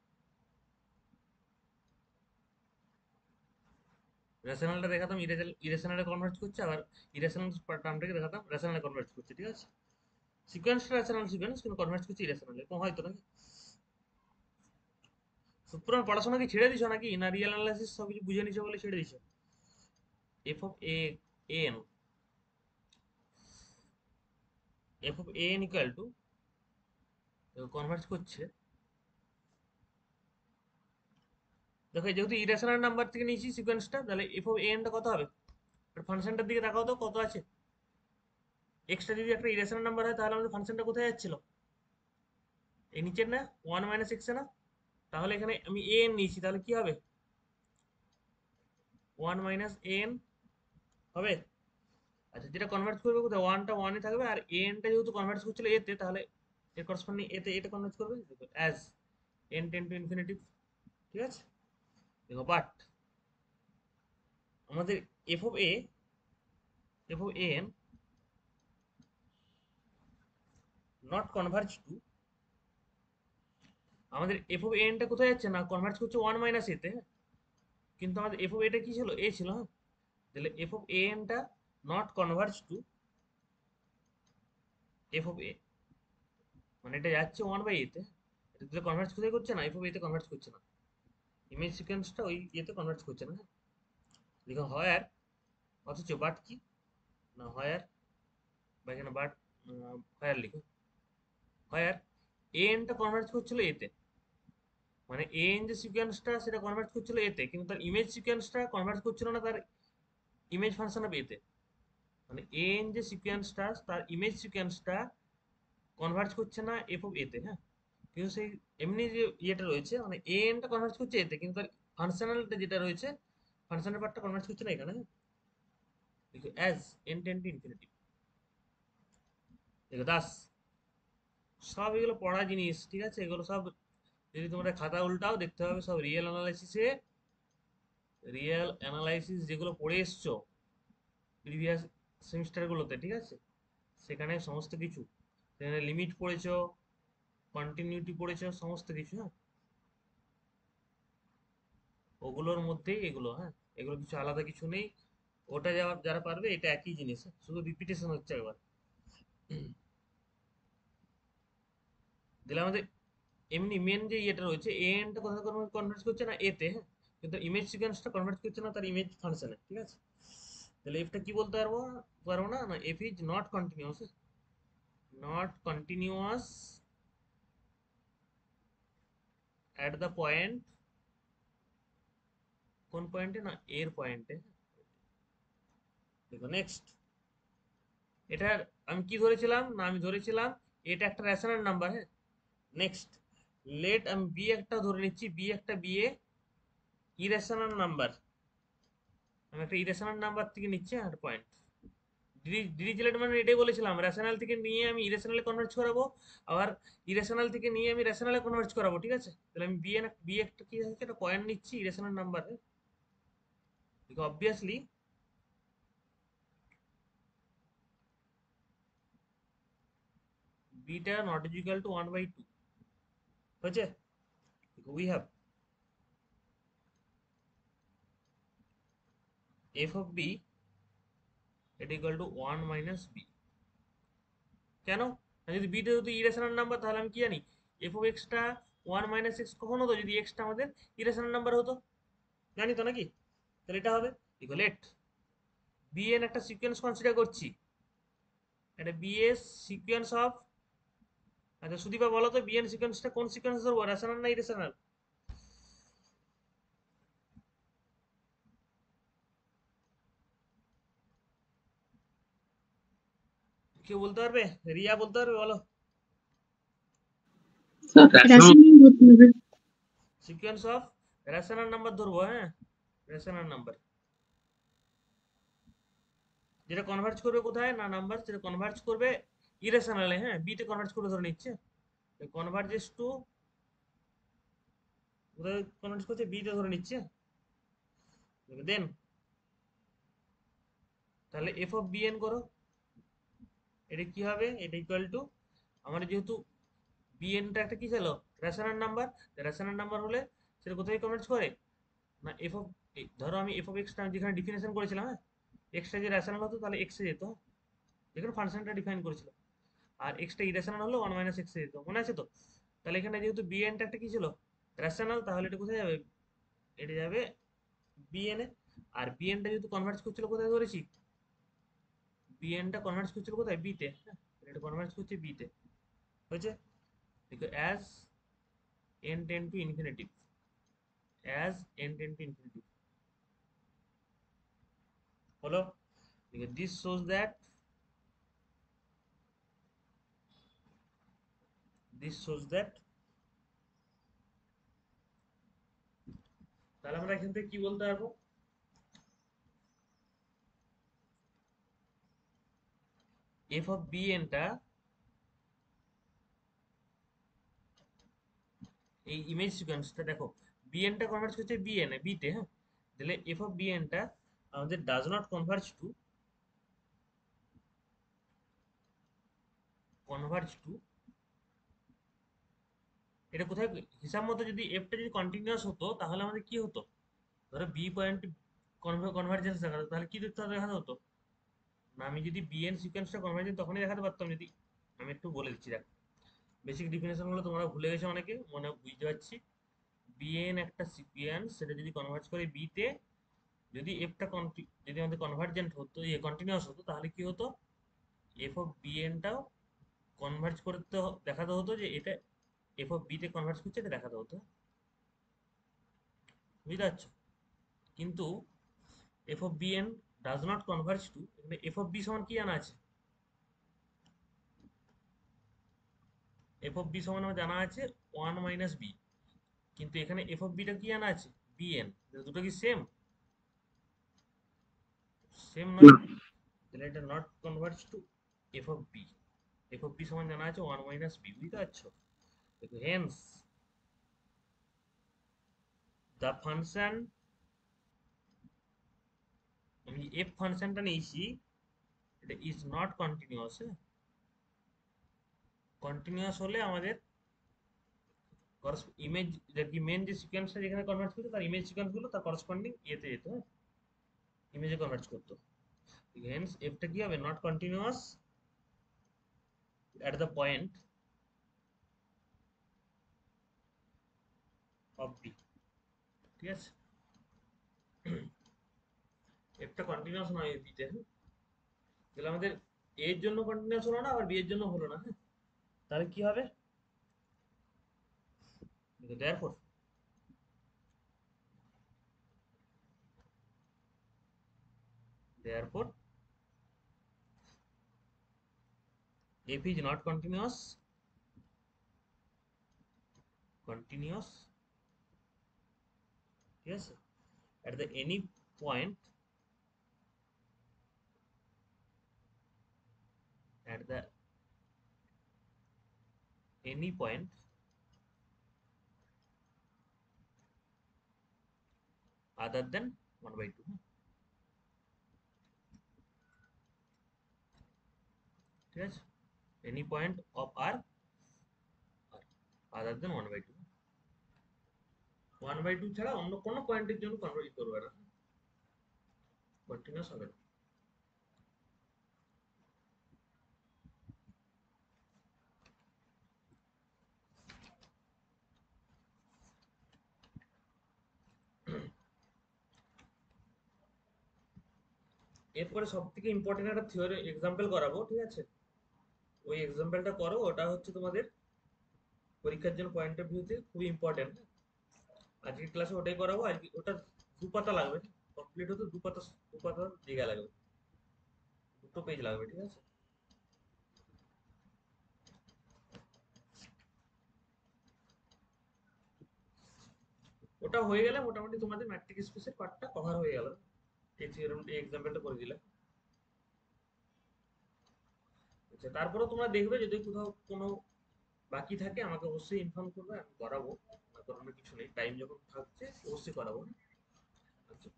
রেশনালটা দেখাতাম ইরেশনালে কনভার্ট করছে, আবার ইরেশনাল টার্মটাকে দেখাতাম রেশনালে কনভার্ট করছে, ঠিক আছে? সিকোয়েন্সটা রেশনাল সিকোয়েন্স কিন্তু কনভার্ট করছে ইরেশনালে, এরকম হয়তো নাকি? সুতরাং পড়াশোনা কি ছেড়ে দিছো নাকি, না রিয়েল অ্যানালাইসিস সব কিছু বুঝে নিছো বলে ছেড়ে দিছো? F of A N, F of A N equal to convert করছে, দেখো যেহেতু ইরেশনাল নাম্বার থেকে নিয়েছি সিকোয়েন্সটা, তাহলে এফ অফ এ এনটা কত হবে? ফাংশনটার দিকে তাকাও তো কত আছে। এক্সটা যদি একটা ইরেশনাল নাম্বার হয় তাহলে আমাদের ফাংশনটা কোথায় যাচ্ছিল? এই নিচের না, ওয়ান মাইনাস এক্স না? তাহলে এখানে আমি এ এন নিয়েছি, তাহলে কি হবে? ওয়ান মাইনাস এন হবে। আচ্ছা, যেটা কনভার্ট করবে কোথায়, ওয়ানটা ওয়ানে থাকবে, আর এনটা যেহেতু কনভার্ট করছিল এতে, তাহলে এর করসপন্ডিং এতে এটা কনভার্ট করবে as n ten to infinity, ঠিক আছে? দেখো বাট আমাদের f of a, f of n not converge to, আমাদের এফ অফ এনটা কোথায় যাচ্ছে না কনভার্জ করছে ওয়ান মাইনাস এতে, কিন্তু আমাদের এফ অফ এটা কি ছিল, এ ছিল, হ্যাঁ তাহলে এফ অফ এনটা not converge to f of a, মানে এটা যাচ্ছে ওয়ান বাই এতে, এটা কনভার্ট কোথায় করছে না, এফ অফ এতে কনভার্ট করছে না, ইমেজ সিকোয়েন্সটা ওই ইয়েতে কনভার্ট করছে না, হ্যাঁ দেখো হয়ার, অথচ বাট কি না হয়ার, বা এখানে বাট হয়ার লিখো, হয়ার এনটা কনভার্ট করছিল এতে, মানে এন যে সিকোয়েন্সটা সেটা কনভার্ট করছিল এতে, কিন্তু তার ইমেজ সিকোয়েন্সটা কনভার্ট করছিল না তার ইমেজ ফাংশন অফ এতে, মানে এন যে সিকোয়েন্সটা তার ইমেজ সিকোয়েন্সটা কনভার্ট করছে না এফ অফ এতে, হ্যাঁ কিন্তু সেই এমনি যে ইয়েটা রয়েছে মানে এনটা কনভার্ট করছে এতে, কিন্তু তার ফাংশনালটা যেটা রয়েছে ফাংশনাল পার্টটা কনভার্ট করছে না এখানে, হ্যাঁ দেখো as n ten to infinity, দেখো দাস, সব এগুলো পড়া জিনিস, ঠিক আছে? এগুলো সব যদি তোমরা খাতা উল্টাও দেখতে হবে সব রিয়েল অ্যানালাইসিস যেগুলো পড়ে এসছো প্রিভিয়াস সেমিস্টারগুলোতে, ঠিক আছে? সেখানে সমস্ত কিছু, সেখানে লিমিট পড়েছো, কন্টিনিউটি পড়েছো, সমস্ত কিছু, হ্যাঁ ওগুলোর মধ্যেই এগুলো, হ্যাঁ এগুলো কিছু আলাদা কিছু নেই, ওটা যারা যারা পারবে এটা একই জিনিস, হ্যাঁ? শুধু রিপিটেশন হচ্ছে একবার। দিলে আমাদের এমনি মেন যে ইয়েটা রয়েছে এনটা কোথায় কনভার্ট করছে না এতে, হ্যাঁ কিন্তু ইমেজ সিকোয়েন্সটা কনভার্ট করছে না তার ইমেজ ফাংশনে, ঠিক আছে? তাহলে এফটা কি বলতে পারবো, পারবো না, না F is not continuous, not continuous at the point, কোন পয়েন্টে না এর পয়েন্টে, দেখো নেক্সট, এটার আমি কি ধরেছিলাম না আমি ধরেছিলাম এটা একটা রেশনাল নাম্বার, হ্যাঁ নেক্সট লেট আমি বি একটা ধরে নিচ্ছি, বি একটা বিয়ে ইরেশনাল নাম্বার, আমি একটা ইরেশনাল নাম্বার থেকে নিচ্ছি একটা পয়েন্ট, ডিরিচলেট মানে এটাই বলেছিলাম রেশনাল থেকে নিয়ে আমি ইরেশনালে কনভার্ট করাবো, আবার ইরেশনাল থেকে নিয়ে আমি রেশনালে কনভার্ট করাবো, ঠিক আছে? তাহলে আমি বি একটা কি হচ্ছে একটা পয়েন্ট নিচ্ছি ইরেশনাল নাম্বারে, দেখো obviously beta not is equal to one by two হয়েছে, we have f of b এটা equal to one minus b, কেন? যদি বিটা যদি ইরেশনাল নাম্বার তাহলে আমি কি জানি এফ অফ এক্সটা 1 - x কখন হতো যদি এক্সটা আমাদের ইরেশনাল নাম্বার হতো, জানি তো নাকি? তাহলে এটা হবে ইকুয়াল এট bn একটা সিকোয়েন্স কনসিডার করছি, এটা bs সিকোয়েন্স অফ, আচ্ছা সুদীপা বলো তো bn সিকোয়েন্সটা কোন সিকোয়েন্স ধরবো, রেশনাল না ইরেশনাল? কেউ বলতে পারবে? রিয়া বলতে পারবে, বলো। স্যার রেশনাল রাসায়নিক ধরতে হবে। সিকোয়েন্স অফ রেশনাল নাম্বার ধরবো, হ্যাঁ রেশনাল নাম্বার যেটা কনভার্জ করবে কোথায় না, নাম্বার যেটা কনভার্জ করবে ইরেশনালে, হ্যাঁ বিতে কনভার্জ করবে ধরে নিচ্ছে, কনভার্জেস টু কোথায় কনভার্জ করছে, বিতে ধরে নিচ্ছে। দেন তাহলে এফ অফ বিএন করো, এটা কি হবে, এটা ইকুয়াল টু আমার যেহেতু বিএনটা একটা কি ছিল রেশনাল নাম্বার, রেশনাল নাম্বার হলে সেটা কোথায় কনভার্জ করে না এফ অফ, ধরো আমি এফ অফ এক্সটা যেখানে ডিফিনেশন করেছিলাম, হ্যাঁ এক্সটা যে রেশনাল হতো তাহলে এক্সে যেত, যেখানে ফাংশনটা ডিফাইন করেছিলাম, আর এক্সটা ইরেশনাল হলো 1 - x এ যেত, মনে আছে তো? তাহলে এখানে যেহেতু বিএনটা একটা কি ছিল রেশনাল, তাহলে এটা কোথায় যাবে, এটা যাবে বিএন এ, আর বিএনটা যেহেতু কনভার্জ করছিল কোথায় ধরেছি, বিএনটা কনভার্জ করছিল কোথায় বিতে, হ্যাঁ এটা কনভার্জ করছে বিতে, হয়েছে দেখো as n ten to infinity, as n ten to infinity হলো, দেখো this shows that, this shows that, তাহলে আমরা এখান থেকে কি বলতে পারবো, এফ অফ বিএনটা এই ইমেজ সিকোয়েন্সটা দেখো বিএনটা কনভার্জ করছে বিএন বিতে, হ্যাঁ তাহলে এফ অফ বিএনটা আমাদের ডাজ নট কনভার্জ টু এটা কোথায়, হিসাব মতো যদি এফটা যদি কন্টিনিউয়াস হতো তাহলে আমাদের কি হতো, ধরো বি পয়েন্ট কনভার্জেন্স দেখাতো, তাহলে কি দেখতে দেখাতে হতো না, আমি যদি বিএন সিকোয়েন্সটা কনভার্জেন্স তখনই দেখাতে পারতাম যদি, আমি একটু বলে দিচ্ছি দেখ, বেসিক ডিফিনেশন গুলো তোমরা ভুলে গেছো অনেকে, মনে বুঝতে পারছি, বিএন একটা সিকোয়েন্স সেটা যদি কনভার্জ করে বিতে, যদি এফটা যদি আমাদের কনভার্জেন্ট হতো কন্টিনিউয়াস হতো তাহলে কি হতো, এফ অফ বিএনটাও কনভার্জ করতে দেখাতে হতো যে এটা এফ অফ বিতে কনভার্জ করছে, এটা দেখাতে হতো, বুঝতে পারছো? কিন্তু f of b n does not converge to, এখানে এফ অফ বি সমান কি জানা আছে, এফ অফ বি সমান আমার জানা আছে 1 - বি, কিন্তু এখানে এফ অফ বিটা কি জানা আছে বিএন, দুটো কি সেম, সেম নয়, না তাহলে এটা not converge to f of b, f of b সমান জানা আছে 1 - বি, বুঝতে পারছো? দেখো হেন্স দ্য ফাংশন, আমি এফ ফাংশনটা নিয়েছি, এটা ইজ নট কন্টিনিউয়াস, কন্টিনিউয়াস হলে আমাদের ইমেজ কি মেন যে সিকোয়েন্সটা যেখানে কনভার্ট করতো তার ইমেজ সিকোয়েন্স গুলো তার করসপন্ডিং এতে যেত, হ্যাঁ ইমেজে কনভার্ট করতো, হেন্স এফটা কি হবে not continuous at the point of b, ঠিক আছে, এফটা কন্টিনিউয়াস নয় বিতে, হ্যাঁ তাহলে আমাদের এর জন্য কন্টিনিউয়াস হলো না আবার বি এর জন্য হলো না, হ্যাঁ তাহলে কি হবে, therefore therefore f is not continuous ঠিক আছে at the any point, at the any point other than 1/2, ঠিক আছে, any point of r other than 1/2, 1/2 ছাড়া অন্য কোনো পয়েন্টের জন্য কনভার্ট করবে না, কন্টিনিউয়াস হবে না। এরপরে সব থেকে ইম্পর্টেন্ট একটা থিওরি এক্সাম্পল করাবো, ঠিক আছে? ওই এক্সাম্পলটা করো, ওটা হচ্ছে তোমাদের পরীক্ষার জন্য পয়েন্ট অফ ভিউতে খুবই ইম্পর্টেন্ট। আজকের ক্লাসে ওটাই করাবো। আজকে ওটা 2 পাতা লাগবে, কমপ্লিট হতে 2 পাতা, 2 পাতা জায়গা লাগবে, 2 পেজ লাগবে, ঠিক আছে? ওটা হয়ে গেলে মোটামুটি তোমাদের ম্যাট্রিক স্পেসের পার্টটা কভার হয়ে গেল। এই থিওরেম এই এক্সাম্পলটা করে দিলে। আচ্ছা, তারপরে তোমরা দেখবে যদি কোথাও কোনো বাকি থাকে আমাকে অবশ্যই ইনফর্ম করবে, আমি করাবো। না করানোর কিছু নেই, টাইম যখন থাকছে অবশ্যই করাবো। আচ্ছা,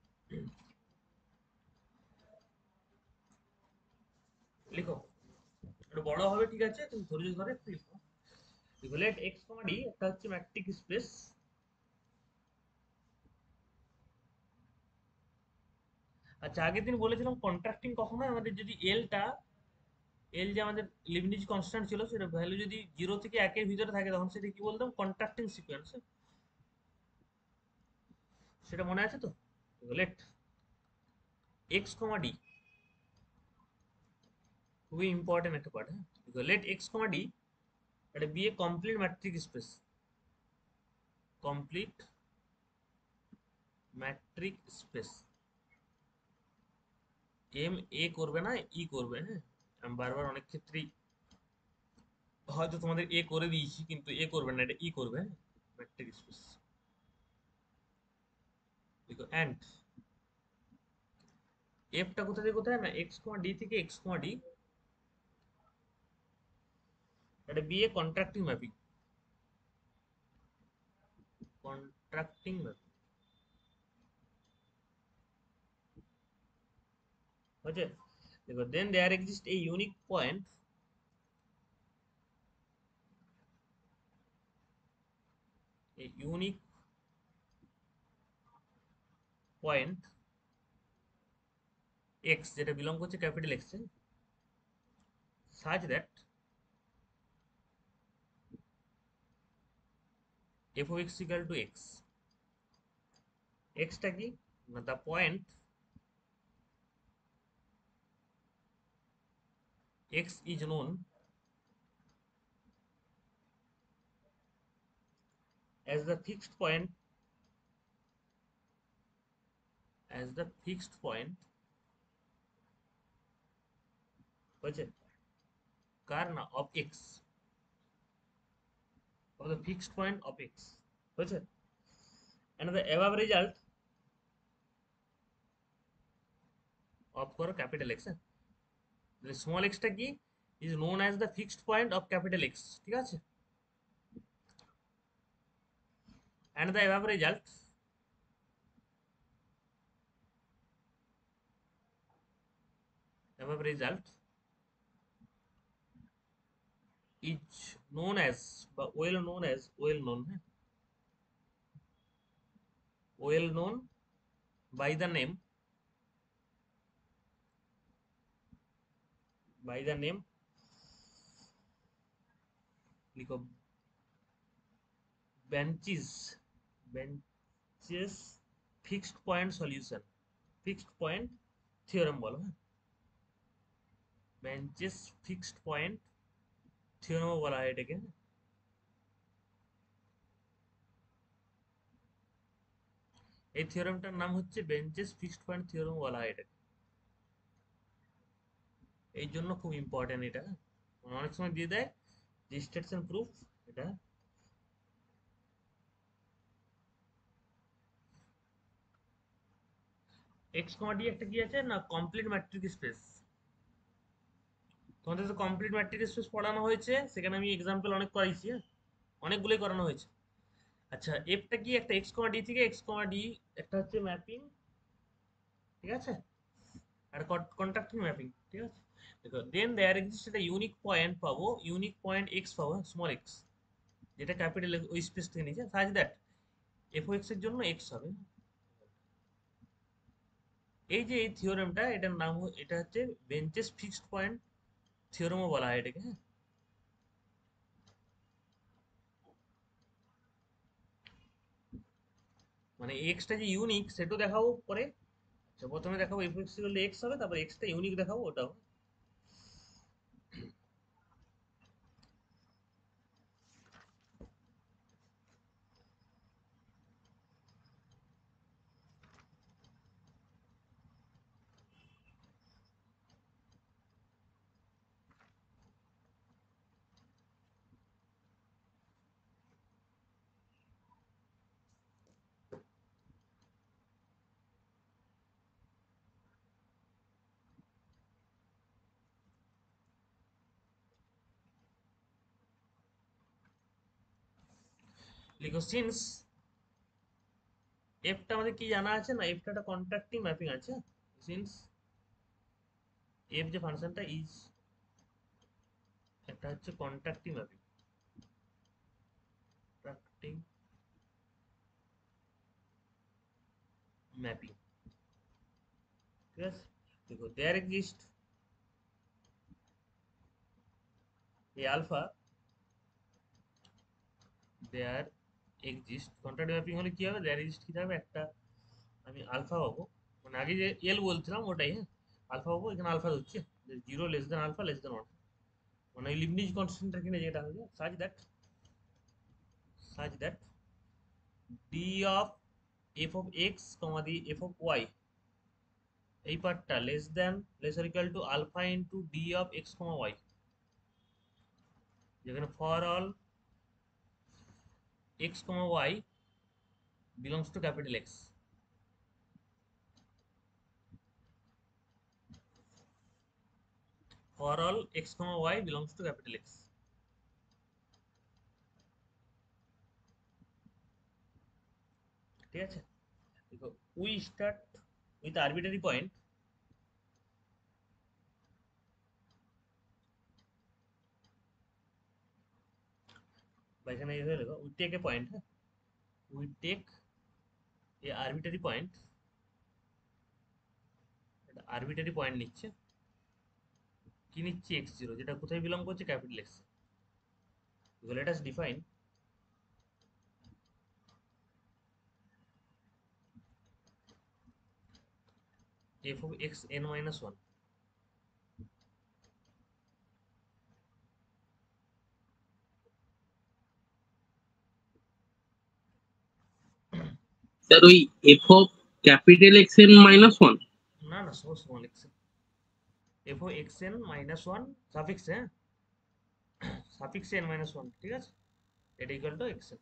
লিখো, একটু বড় হবে, ঠিক আছে? তুমি ধৈর্য ধরে একটু লিখো। লেট এক্স কমা ডি একটা হচ্ছে ম্যাট্রিক স্পেস। আচ্ছা, আগের দিন বলেছিলাম কন্ট্রাক্টিং কখন হয় আমাদের, যদি এল যে আমাদের লিবনিজ কনস্ট্যান্ট ছিল সেটা ভ্যালু যদি 0 থেকে 1 এর ভিতরে থাকে তখন সেটা কি বলতাম, কন্ট্রাক্টিং সিকোয়েন্স। সেটা মনে আছে তো? লেট এক্স কমা ডি খুবই ইম্পর্টেন্ট একটা পার্ট, হ্যাঁ। লেট এক্স কমা ডি এটা be a complete metric space, complete metric space. এম এ করবে না, ই করবে, হ্যাঁ। আমি বারবার অনেক ক্ষেত্রেই হয়তো তোমাদের এ করে দিয়েছি, কিন্তু এ করবে না, এটা ই করবে, হ্যাঁ। ম্যাট্রিক স্পেস, দেখো অ্যান্ড এফটা কোথা থেকে কোথায় না, এক্স কমা ডি থেকে এক্স কমা ডি এটা be a contracting mapping, contracting mapping হচ্ছে। দেখো then there exist a unique point, a unique point x যেটা বিলং করছে capital x a, such that f of x equal to x, x টা কি না, the point x is known as the fixed point, as the fixed point হয়েছে কার না, of x, of the fixed point of x হয়েছে। and the above result of করো capital x, small x টা কি is known as the fixed point of capital X, ঠিক আছে? and the above result, above result is known as বা well known as, well known, হ্যাঁ, well known by the name, by the name লিখো Banach's, Banach's fixed point solution, fixed point theorem বলো, হ্যাঁ। Benches fixed point থিওরেমও বলা হয় এটাকে, হ্যাঁ। এই থিওরেমটার নাম হচ্ছে বেঞ্চেস ফিক্সড পয়েন্ট থিওরেম বলা হয় এটাকে। এই জন্য খুব ইম্পর্টেন্ট এটা, হ্যাঁ। অনেক সময় দিয়ে দেয় ডিস্ট্রাকশন প্রুফ এটা। এক্স কমা ডি একটা কি আছে না, কমপ্লিট ম্যাট্রিক স্পেস। তোমাদের তো কমপ্লিট ম্যাট্রিক স্পেস পড়ানো হয়েছে, সেখানে আমি এক্সাম্পল অনেক করাইছি, হ্যাঁ, অনেকগুলোই করানো হয়েছে। আচ্ছা, এফটা কি একটা এক্স কমা ডি থেকে এক্স কমা ডি একটা হচ্ছে ম্যাপিং, ঠিক আছে? আর কন্ট্রাক্টিং ম্যাপিং, ঠিক আছে? দেখো দেন দেয়ার এক্সিস্ট একটা ইউনিক পয়েন্ট পাবো, ইউনিক পয়েন্ট এক্স পাবো, স্মল এক্স, যেটা ক্যাপিটাল ওই স্পেস থেকে নিয়েছে, such that F of x এর জন্য এক্স হবে। এই যে এই থিওরেমটা, এটার নাম এটা হচ্ছে বেঞ্চেস ফিক্সড পয়েন্ট থিওরেমও বলা হয় এটাকে, হ্যাঁ। মানে এক্সটা যে ইউনিক সেটাও দেখাবো পরে। আচ্ছা প্রথমে দেখাবো F x equal to x হবে, তারপর এক্সটা ইউনিক দেখাবো, ওটাও। লিখো সিন্স এফটা আমাদের কি জানা আছে না, এফটা একটা কন্ট্রাক্টিং ম্যাপিং আছে। সিন্স এফ যে ফাংশনটা ইজ একটা হচ্ছে কন্ট্রাক্টিং ম্যাপিং, কন্ট্রাক্টিং ম্যাপিং, ঠিক আছে। দেখো there exist a alpha, there exist contracting mapping হলে কি হবে, দেয়ার এক্সিস্ট কি থাকবে, একটা আমি আলফা পাবো, মানে আগে যে এল বলছিলাম ওটাই, হ্যাঁ আলফা পাবো, এখানে আলফা হচ্ছে zero less than alpha less than one, মানে লিবনিজ কনস্ট্যান্ট কিনে যেটা হবে such that d of f of x comma the f of y এই পার্টটা less than less or equal to alpha into d of x comma y, যেখানে for all x comma y belongs to capital x, for all x comma y belongs to capital x, ঠিক আছে। দেখো we start with arbitrary point, বা এখানে এই হয়ে দেখো we take a point, হ্যাঁ we take a arbitrary point, arbitrary point নিচ্ছে, কি নিচ্ছে এক্স জিরো, যেটা কোথায় বিলং করছে capital x. Let us define f of x n minus 1, sir ওই f of capital x n minus one. না না so small x, f of x n minus 1 সাফিক্স, হ্যাঁ সাফিক্স n minus 1, ঠিক আছে, এটা ইকুয়াল টু x n।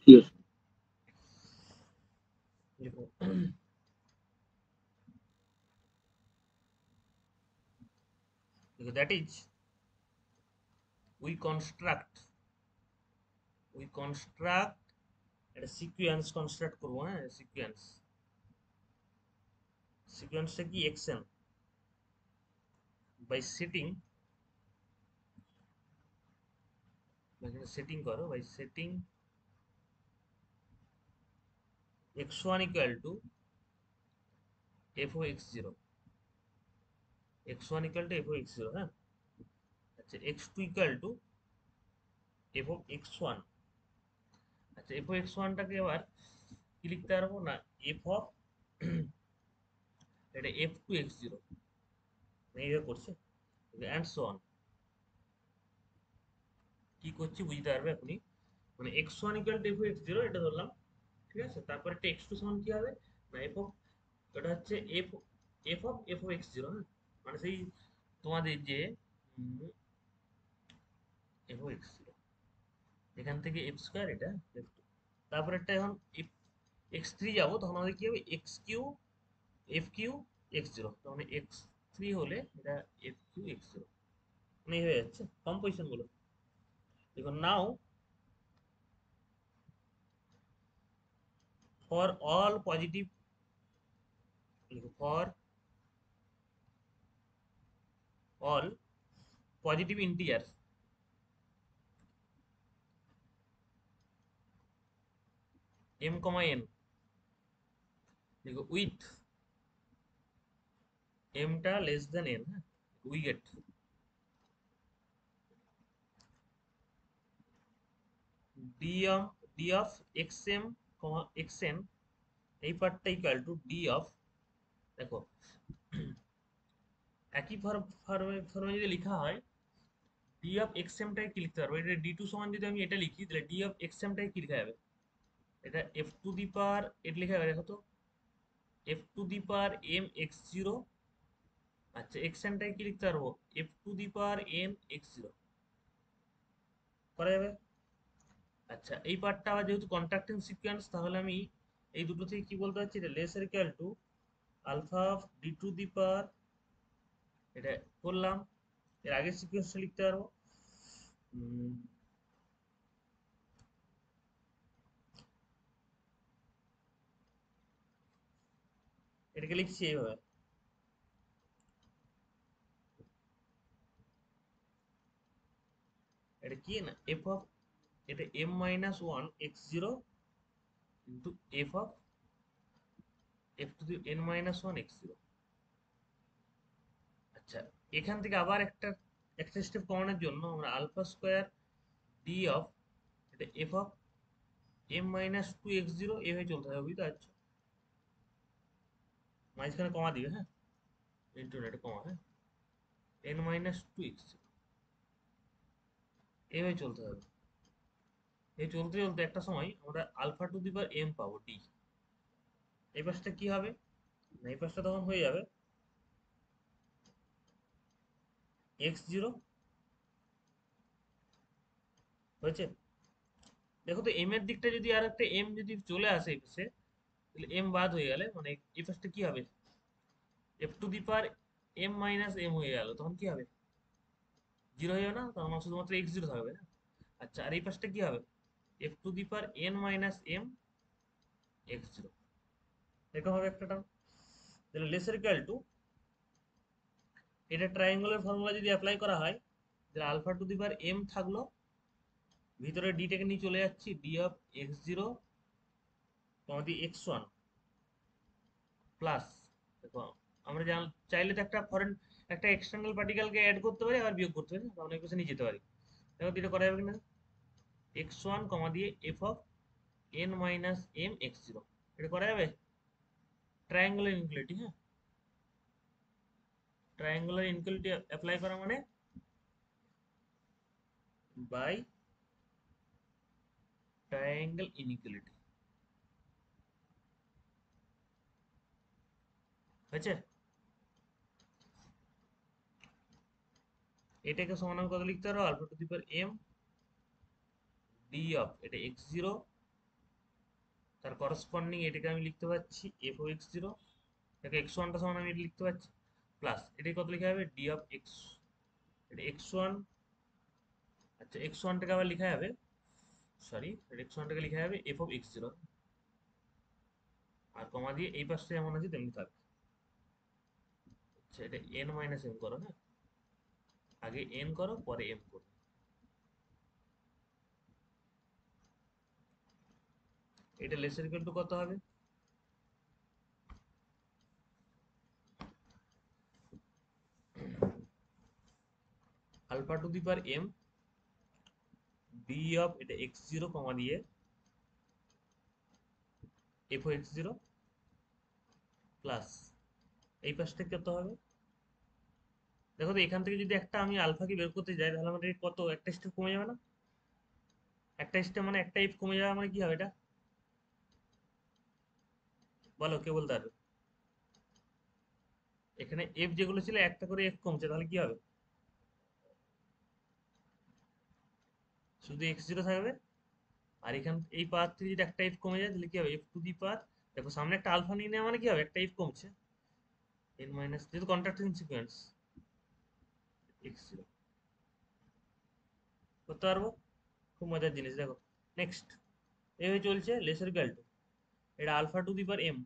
ঠিক আছে। দেখো দেখো দ্যাট ইজ উই কনস্ট্রাক্ট একটা সিকোয়েন্স কনস্ট্রাক্ট করবো, হ্যাঁ সিকোয়েন্সটা কি xn বাই সেটিং, এখানে সেটিং করো by setting x1 equal to f of x0, x1 equal to f of x0, হ্যাঁ আচ্ছা x2 equal to f of x1, আচ্ছা f of x1 টাকে আবার কি লিখতে পারবো না, f of এটা f2 x0, এইভাবে করছে অ্যান্ড সো অন, কি করছি বুঝতে পারবে আপনি, মানে x1 equal to f of x0 এটা ধরলাম, ঠিক আছে, তারপর একটা x2 সমান কি হবে না f of, এটা হচ্ছে f of x0, হ্যাঁ মানে সেই তোমাদের যে f of x0 এখান থেকে f স্কয়ার, এটা f2, তারপর একটা যখন x3 যাবো তখন আমাদের কি হবে f কিউ x0, তখন x3 হলে এটা f কিউ x0, মানে এই হয়ে যাচ্ছে কম্পোজিশন গুলো। দেখো now for all positive, for all positive integer m comma n, দেখো উইথ m টা লেস দেন n, হ্যাঁ we get d of xm xn এই পার্টটা ইকুয়াল টু ডি অফ, দেখো একই ফর্মে যদি লেখা হয় ডি অফ এক্স এমটাকে কি লিখতে পারবো, এটা ডি টু সমান যদি আমি এটা লিখি তাহলে ডি অফ এক্স এমটাকে কি লেখা যাবে, এটা এফ টু দি পাওয়ার এটা লেখা যাবে, দেখো তো f to the power m x zero, আচ্ছা এক্স এমটাকে কি লিখতে পারবো, f to the power m x zero, করা যাবে। আচ্ছা এই পার্টটা আবার যেহেতু কন্ট্রাক্টিং সিকোয়েন্স, তাহলে আমি এই দুটো থেকে কি বলতে পারছি, এটা less equal to alpha of d to the power, এটা করলাম, এর আগের সিকোয়েন্সটা লিখতে পারবো এটাকে লিখছি এইভাবে, এটা কি না এফ অফ, এটা m minus one x zero into f of f to the n minus one x zero. আচ্ছা এখান থেকে আবার একটা স্টেপ কমানোর জন্য আমরা আলফা স্কোয়ার ডি অফ, এটা f of m minus two x zero এভাবে চলতে হবে, বুঝতে পারছো, মাঝখানে কমা দিবে, হ্যাঁ ইন্টু এটা কমা, হ্যাঁ n minus two x zero এভাবে চলতে হবে। এই চলতে চলতে একটা সময় আমরা alpha to the power m পাবো ডি, এই পাশটা কি হবে না, এই পাশটা তখন হয়ে যাবে এক্স জিরো, হয়েছে। দেখো তো এম এর দিকটা যদি আর একটা এম যদি চলে আসে এই পাশে, তাহলে এম বাদ হয়ে গেলে মানে এই পাশটা কি হবে, f to the power m minus m হয়ে গেল, তখন কি হবে, জিরো হয়ে যাবে না, তখন আমার শুধুমাত্র এক্স জিরো থাকবে না। আচ্ছা আর এই পাশটা কি হবে, f to the power n minus m x zero, এরকম হবে একটা টার্ম। তাহলে লেসার ইকুয়াল টু, এটা ট্রায়াঙ্গুলার ফর্মুলা যদি অ্যাপ্লাই করা হয়, তাহলে alpha to the power m থাকলো, ভিতরে ডিটাকে নিয়ে চলে যাচ্ছি, d of x zero the x one plus, দেখো আমরা চাইলে তো একটা ফরেন একটা এক্সটার্নাল পার্টিকেলকে অ্যাড করতে পারি আর বিয়োগ করতে পারি, আমরা এই পাশে নিয়ে যেতে পারি, দেখো এটা করা যাবে কিনা, এক্স ওয়ান কমা দিয়ে f of n minus m x zero, এটা করা যাবে, ট্রায়াঙ্গুলার ইনইকুয়ালিটি, হ্যাঁ ট্রায়াঙ্গুলার ইনইকুয়ালিটি অ্যাপ্লাই করা মানে বাই ট্রায়াঙ্গেল ইনইকুয়ালিটি, হয়েছে। এটাকে সমান কত লিখতে পারো, alpha to the power m d of এটা এক্স জিরো, তার করসপন্ডিং এটাকে আমি লিখতে পাচ্ছি এফ ও এক্স জিরো, এটাকে এক্স ওয়ানটা সমান আমি এটা লিখতে পাচ্ছি, প্লাস এটাকে কত লেখা যাবে, ডি অফ এক্স, এটা এক্স ওয়ান, আচ্ছা এক্স ওয়ানটাকে আবার লেখা যাবে, সরি এক্স ওয়ানটাকে লেখা যাবে এফ অফ এক্স জিরো, আর কমা দিয়ে এই পাশটা যেমন আছে তেমনি থাকবে। আচ্ছা এটা এন মাইনাস এম করো, হ্যাঁ আগে এন করো পরে এম করো, এটা লেসের ইকুয়াল টু কত হবে, alpha to the power m d of এটা এক্স জিরো কমা দিয়ে f of x zero plus এই পাশটা কত হবে, দেখো তো এখান থেকে যদি একটা আমি আলফাকে বের করতে যাই তাহলে আমাদের কত একটা স্টেপ কমে যাবে না, একটা স্টেপ মানে একটা ইফ কমে যাবে মানে কি হবে এটা, বলো কে বলতে পারবে, এখানে এফ যেগুলো ছিল একটা করে এফ কমছে, তাহলে কি হবে, শুধু এক্স জিরো থাকবে, আর এখান এই পাওয়ার থেকে যদি একটা এফ কমে যায় তাহলে কি হবে, এফ টু দি পাওয়ার, দেখো সামনে একটা আলফা নিয়ে নেওয়া মানে কি হবে, একটা এফ কমছে, এন মাইনাস যেহেতু কন্ট্রাক্টিং সিকোয়েন্স এক্স জিরো, করতে পারবো, খুব মজার জিনিস দেখো। নেক্সট এইভাবে চলছে লেসার ইকুয়াল টু, এটা alpha to the power m,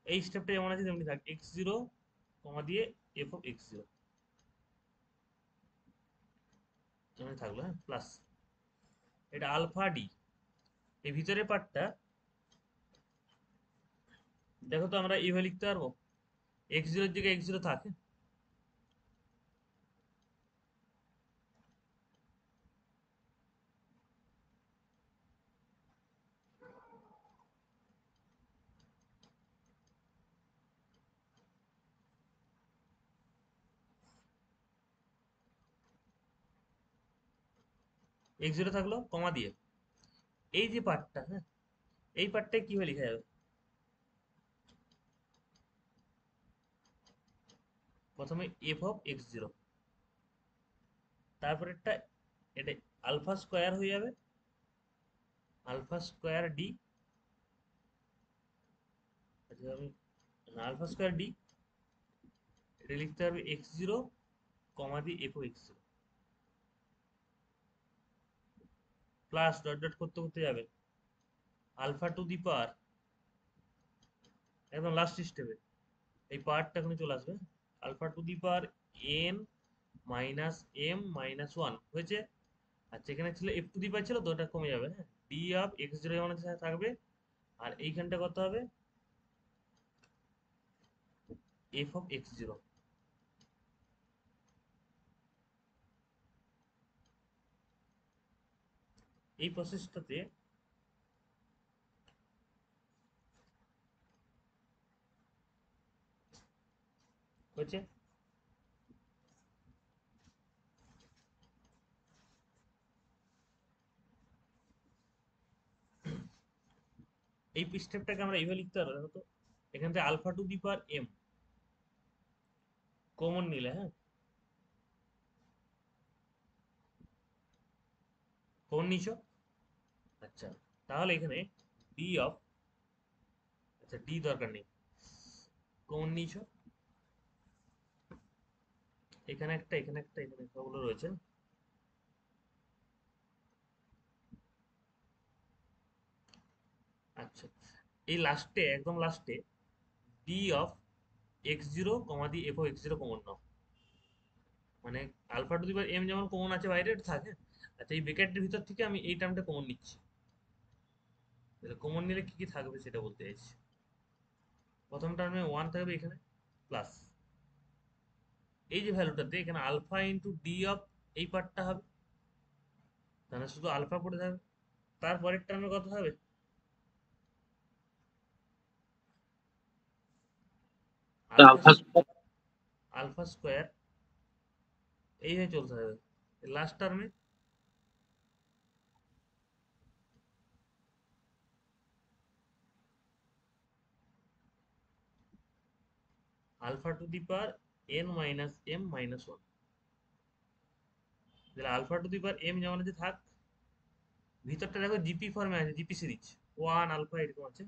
এই স্টেপটা যেমন আছে তেমনি থাক, এক্স জিরো কমা দিয়ে এফ অফ এক্স জিরো তেমনি থাকলো, হ্যাঁ প্লাস এটা আলফা ডি, এই ভিতরের পার্টটা দেখো তো আমরা এইভাবে লিখতে পারবো, এক্স জিরোর দিকে এক্স জিরো থাকে, x0 থাকলো কমা দিয়ে এই যে পার্টটা, হ্যাঁ এই পার্টটাই কিভাবে লেখা যাবে? প্রথমে f অফ x0, তারপরেরটা এটা আলফা স্কোয়ার হয়ে যাবে আলফা স্কোয়ার ডি, আচ্ছা আমি আলফা স্কোয়ার ডি এটা লিখতে হবে x0 কমা দিয়ে f of x0 plus dot dot করতে করতে যাবে আলফা টু দি পাওয়ার, একদম লাস্ট স্টেপে এই পাওয়ারটা এখানে চলে আসবে, alpha to the power n minus m minus one হয়েছে। আচ্ছা এখানে ছিল f টু দি পাওয়ার ছিল তো ওটা কমে যাবে, হ্যাঁ ডি অফ x0 যেমন থাকবে, আর এইখানটা কত হবে f অফ x0। এই প্রসেসটাতে হয়েছে। এই স্টেপটাকে আমরা এইভাবে লিখতে পারবো, দেখো তো এখান থেকে alpha to the power m common নিলে, হ্যাঁ কমন নিছো, আচ্ছা তাহলে এখানে ডি অফ, আচ্ছা ডি দরকার নেই, কমন নিছো এখানে একটা এখানে একটা এখানে সবগুলো রয়েছে। আচ্ছা এই লাস্টে একদম লাস্টে d of x0 comma the f of x0 common now, মানে alpha to the power m যেমন কমন আছে বাইরে এটা থাকে, আচ্ছা এই ব্র্যাকেটের ভিতর থেকে আমি এই টার্মটা কমন নিচ্ছি, তাহলে কমন নিলে কি কি থাকবে সেটা বলতে চাইছি। প্রথম টার্মে 1 থাকবে এখানে প্লাস এই যে ভ্যালুটাতে এখানে আলফা ইন্টু ডি অফ এই পার্টটা হবে, তাহলে শুধু আলফা পড়ে থাকবে, তারপরের টার্মে কত হবে আলফা আলফা আলফা স্কোয়ার, এইভাবে চলতে হবে লাস্ট টার্মে alpha to the power n minus m minus one, তাহলে alpha to the power m যেমন আছে থাক, ভিতরটা দেখো জিপি ফর্মে আছে, জিপি সিরিজ ওয়ান আলফা এরকম আছে,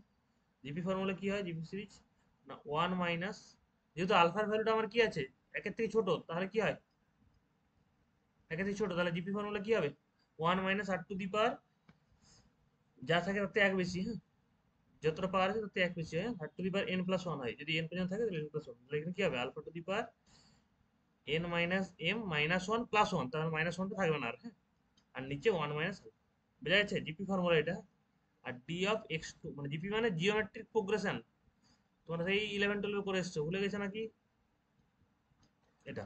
জিপি ফর্মুলা কি হয় জিপি সিরিজ না ওয়ান মাইনাস, যেহেতু আলফার ভ্যালুটা আমার কি আছে একের থেকে ছোট, তাহলে কি হয় একের থেকে ছোট, তাহলে জিপি ফর্মুলা কি হবে one minus r to the power যা থাকে তার থেকে এক বেশি, হ্যাঁ যতটা পাওয়ার আছে তার থেকে এক বেশি হয়, r to the power n plus one হয়, যদি n পর্যন্ত থাকে তাহলে n প্লাস ওয়ান, তাহলে এখানে কি হবে alpha to the power n minus m minus one plus one, তাহলে মাইনাস ওয়ানটা থাকবে না আর, হ্যাঁ আর নিচে ওয়ান মাইনাস, বোঝা যাচ্ছে জিপি ফর্মুলা এটা। আর ডি অফ এক্স টু মানে জিপি মানে জিওমেট্রিক প্রোগ্রেশন, তোমরা সেই 11-12 করে এসছো ভুলে গেছে নাকি এটা,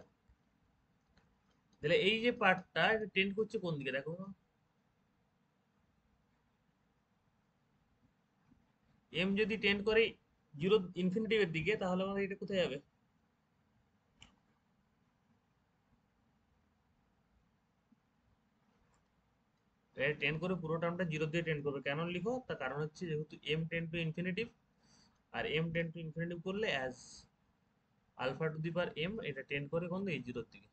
তাহলে এই যে পার্টটা এটা টেন্ড করছে কোন দিকে দেখো, এম যদি টেন্ড করে জিরো ইনফিনিটিভের দিকে তাহলে আমাদের এটা কোথায় যাবে, এটা টেন্ড করে পুরো টার্মটা জিরো দিয়ে টেন্ড করবে, কেন লিখো তার কারণ হচ্ছে যেহেতু এম টেন্ড টু ইনফিনিটিভ, আর এম টেন্ড টু ইনফিনিটিভ করলে as alpha to the power m এটা টেন্ড করে কোন দিকে জিরোর দিকে,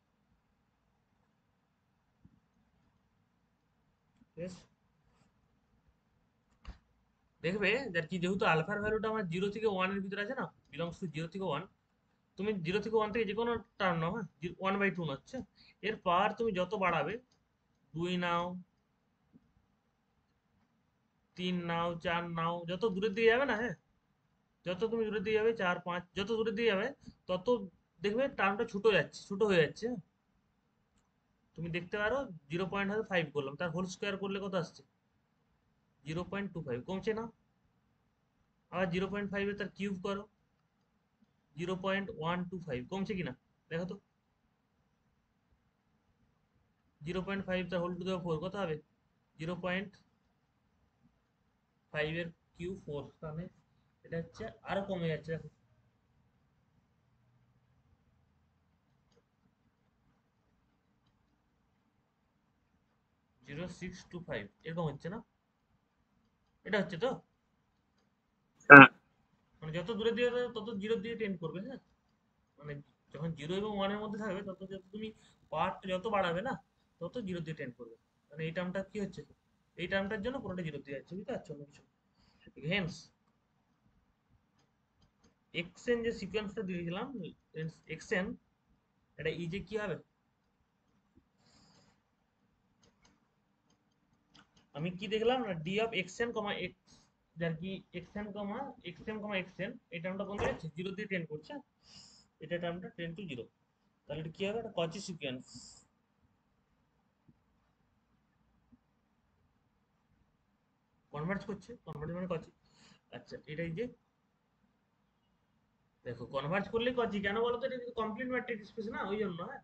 ঠিক আছে দেখবে যার কি যেহেতু আলফার ভ্যালুটা আমার জিরো থেকে ওয়ানের ভিতরে আছে না, বিলংস টু জিরো থেকে ওয়ান, তুমি জিরো থেকে ওয়ান থেকে যে কোনো টার্ম নাও, হ্যাঁ ওয়ান বাই টু হচ্ছে, এর পাওয়ার তুমি যত বাড়াবে দুই নাও তিন নাও চার নাও যত দূরের দিকে যাবে না, হ্যাঁ যত তুমি দূরের দিকে যাবে চার পাঁচ যত দূরের দিকে যাবে তত দেখবে টার্মটা ছোট যাচ্ছে ছোট হয়ে যাচ্ছে, হ্যাঁ? তুমি দেখতে পারো 0.5 করলাম তার হোল স্কোয়ার করলে কত আসছে 0.25, কমছে না, আবার 0.5 তার কিউব করো 0.125, কমছে কিনা দেখো তো, 0.5 তার হোল টু দেওয়া ফোর কত হবে 0.5 এর কিউব ফোর, তাহলে এটা হচ্ছে আরো কমে যাচ্ছে দেখো, 0.625 এরকম হচ্ছে না? এটা হচ্ছে তো, হ্যাঁ মানে যত দূরে দিয়ে যাবে তত জিরো দিয়ে টেন্ড করবে, হ্যাঁ। মানে যখন 0 এবং 1 এর মধ্যে থাকবে তত যত তুমি পাওয়ারটা যত বাড়াবে না, তত জিরো দিয়ে টেন্ড করবে। মানে এই টার্মটা কি হচ্ছে, এই টার্মটার জন্য পুরোটা জিরো দিয়ে যাচ্ছে, বুঝতে পারছো? অন্য কিছু হেন্স এক্সেন যে সিকোয়েন্সটা দিয়েছিলাম, এক্সেন এটা ই যে কি হবে, আমি কি দেখলাম না, ডি অফ এক্সেন কমা এক্স, যার কি এক্সেন কমা এক্সএম কমা এক্সেন, এই টার্মটা কোন যাচ্ছে, জিরো দিয়ে টেন্ড করছে, এটা টার্মটা টেন টু জিরো। তাহলে এটা কি হবে, এটা কচি সিকোয়েন্স। কনভার্জ করছে, কনভার্জ মানে কচি। আচ্ছা এটাই যে দেখো, কনভার্জ করলে কচি কেন বলো তো, এটা কিন্তু কমপ্লিট ম্যাট্রিক্স স্পেস না, ওই জন্য, হ্যাঁ।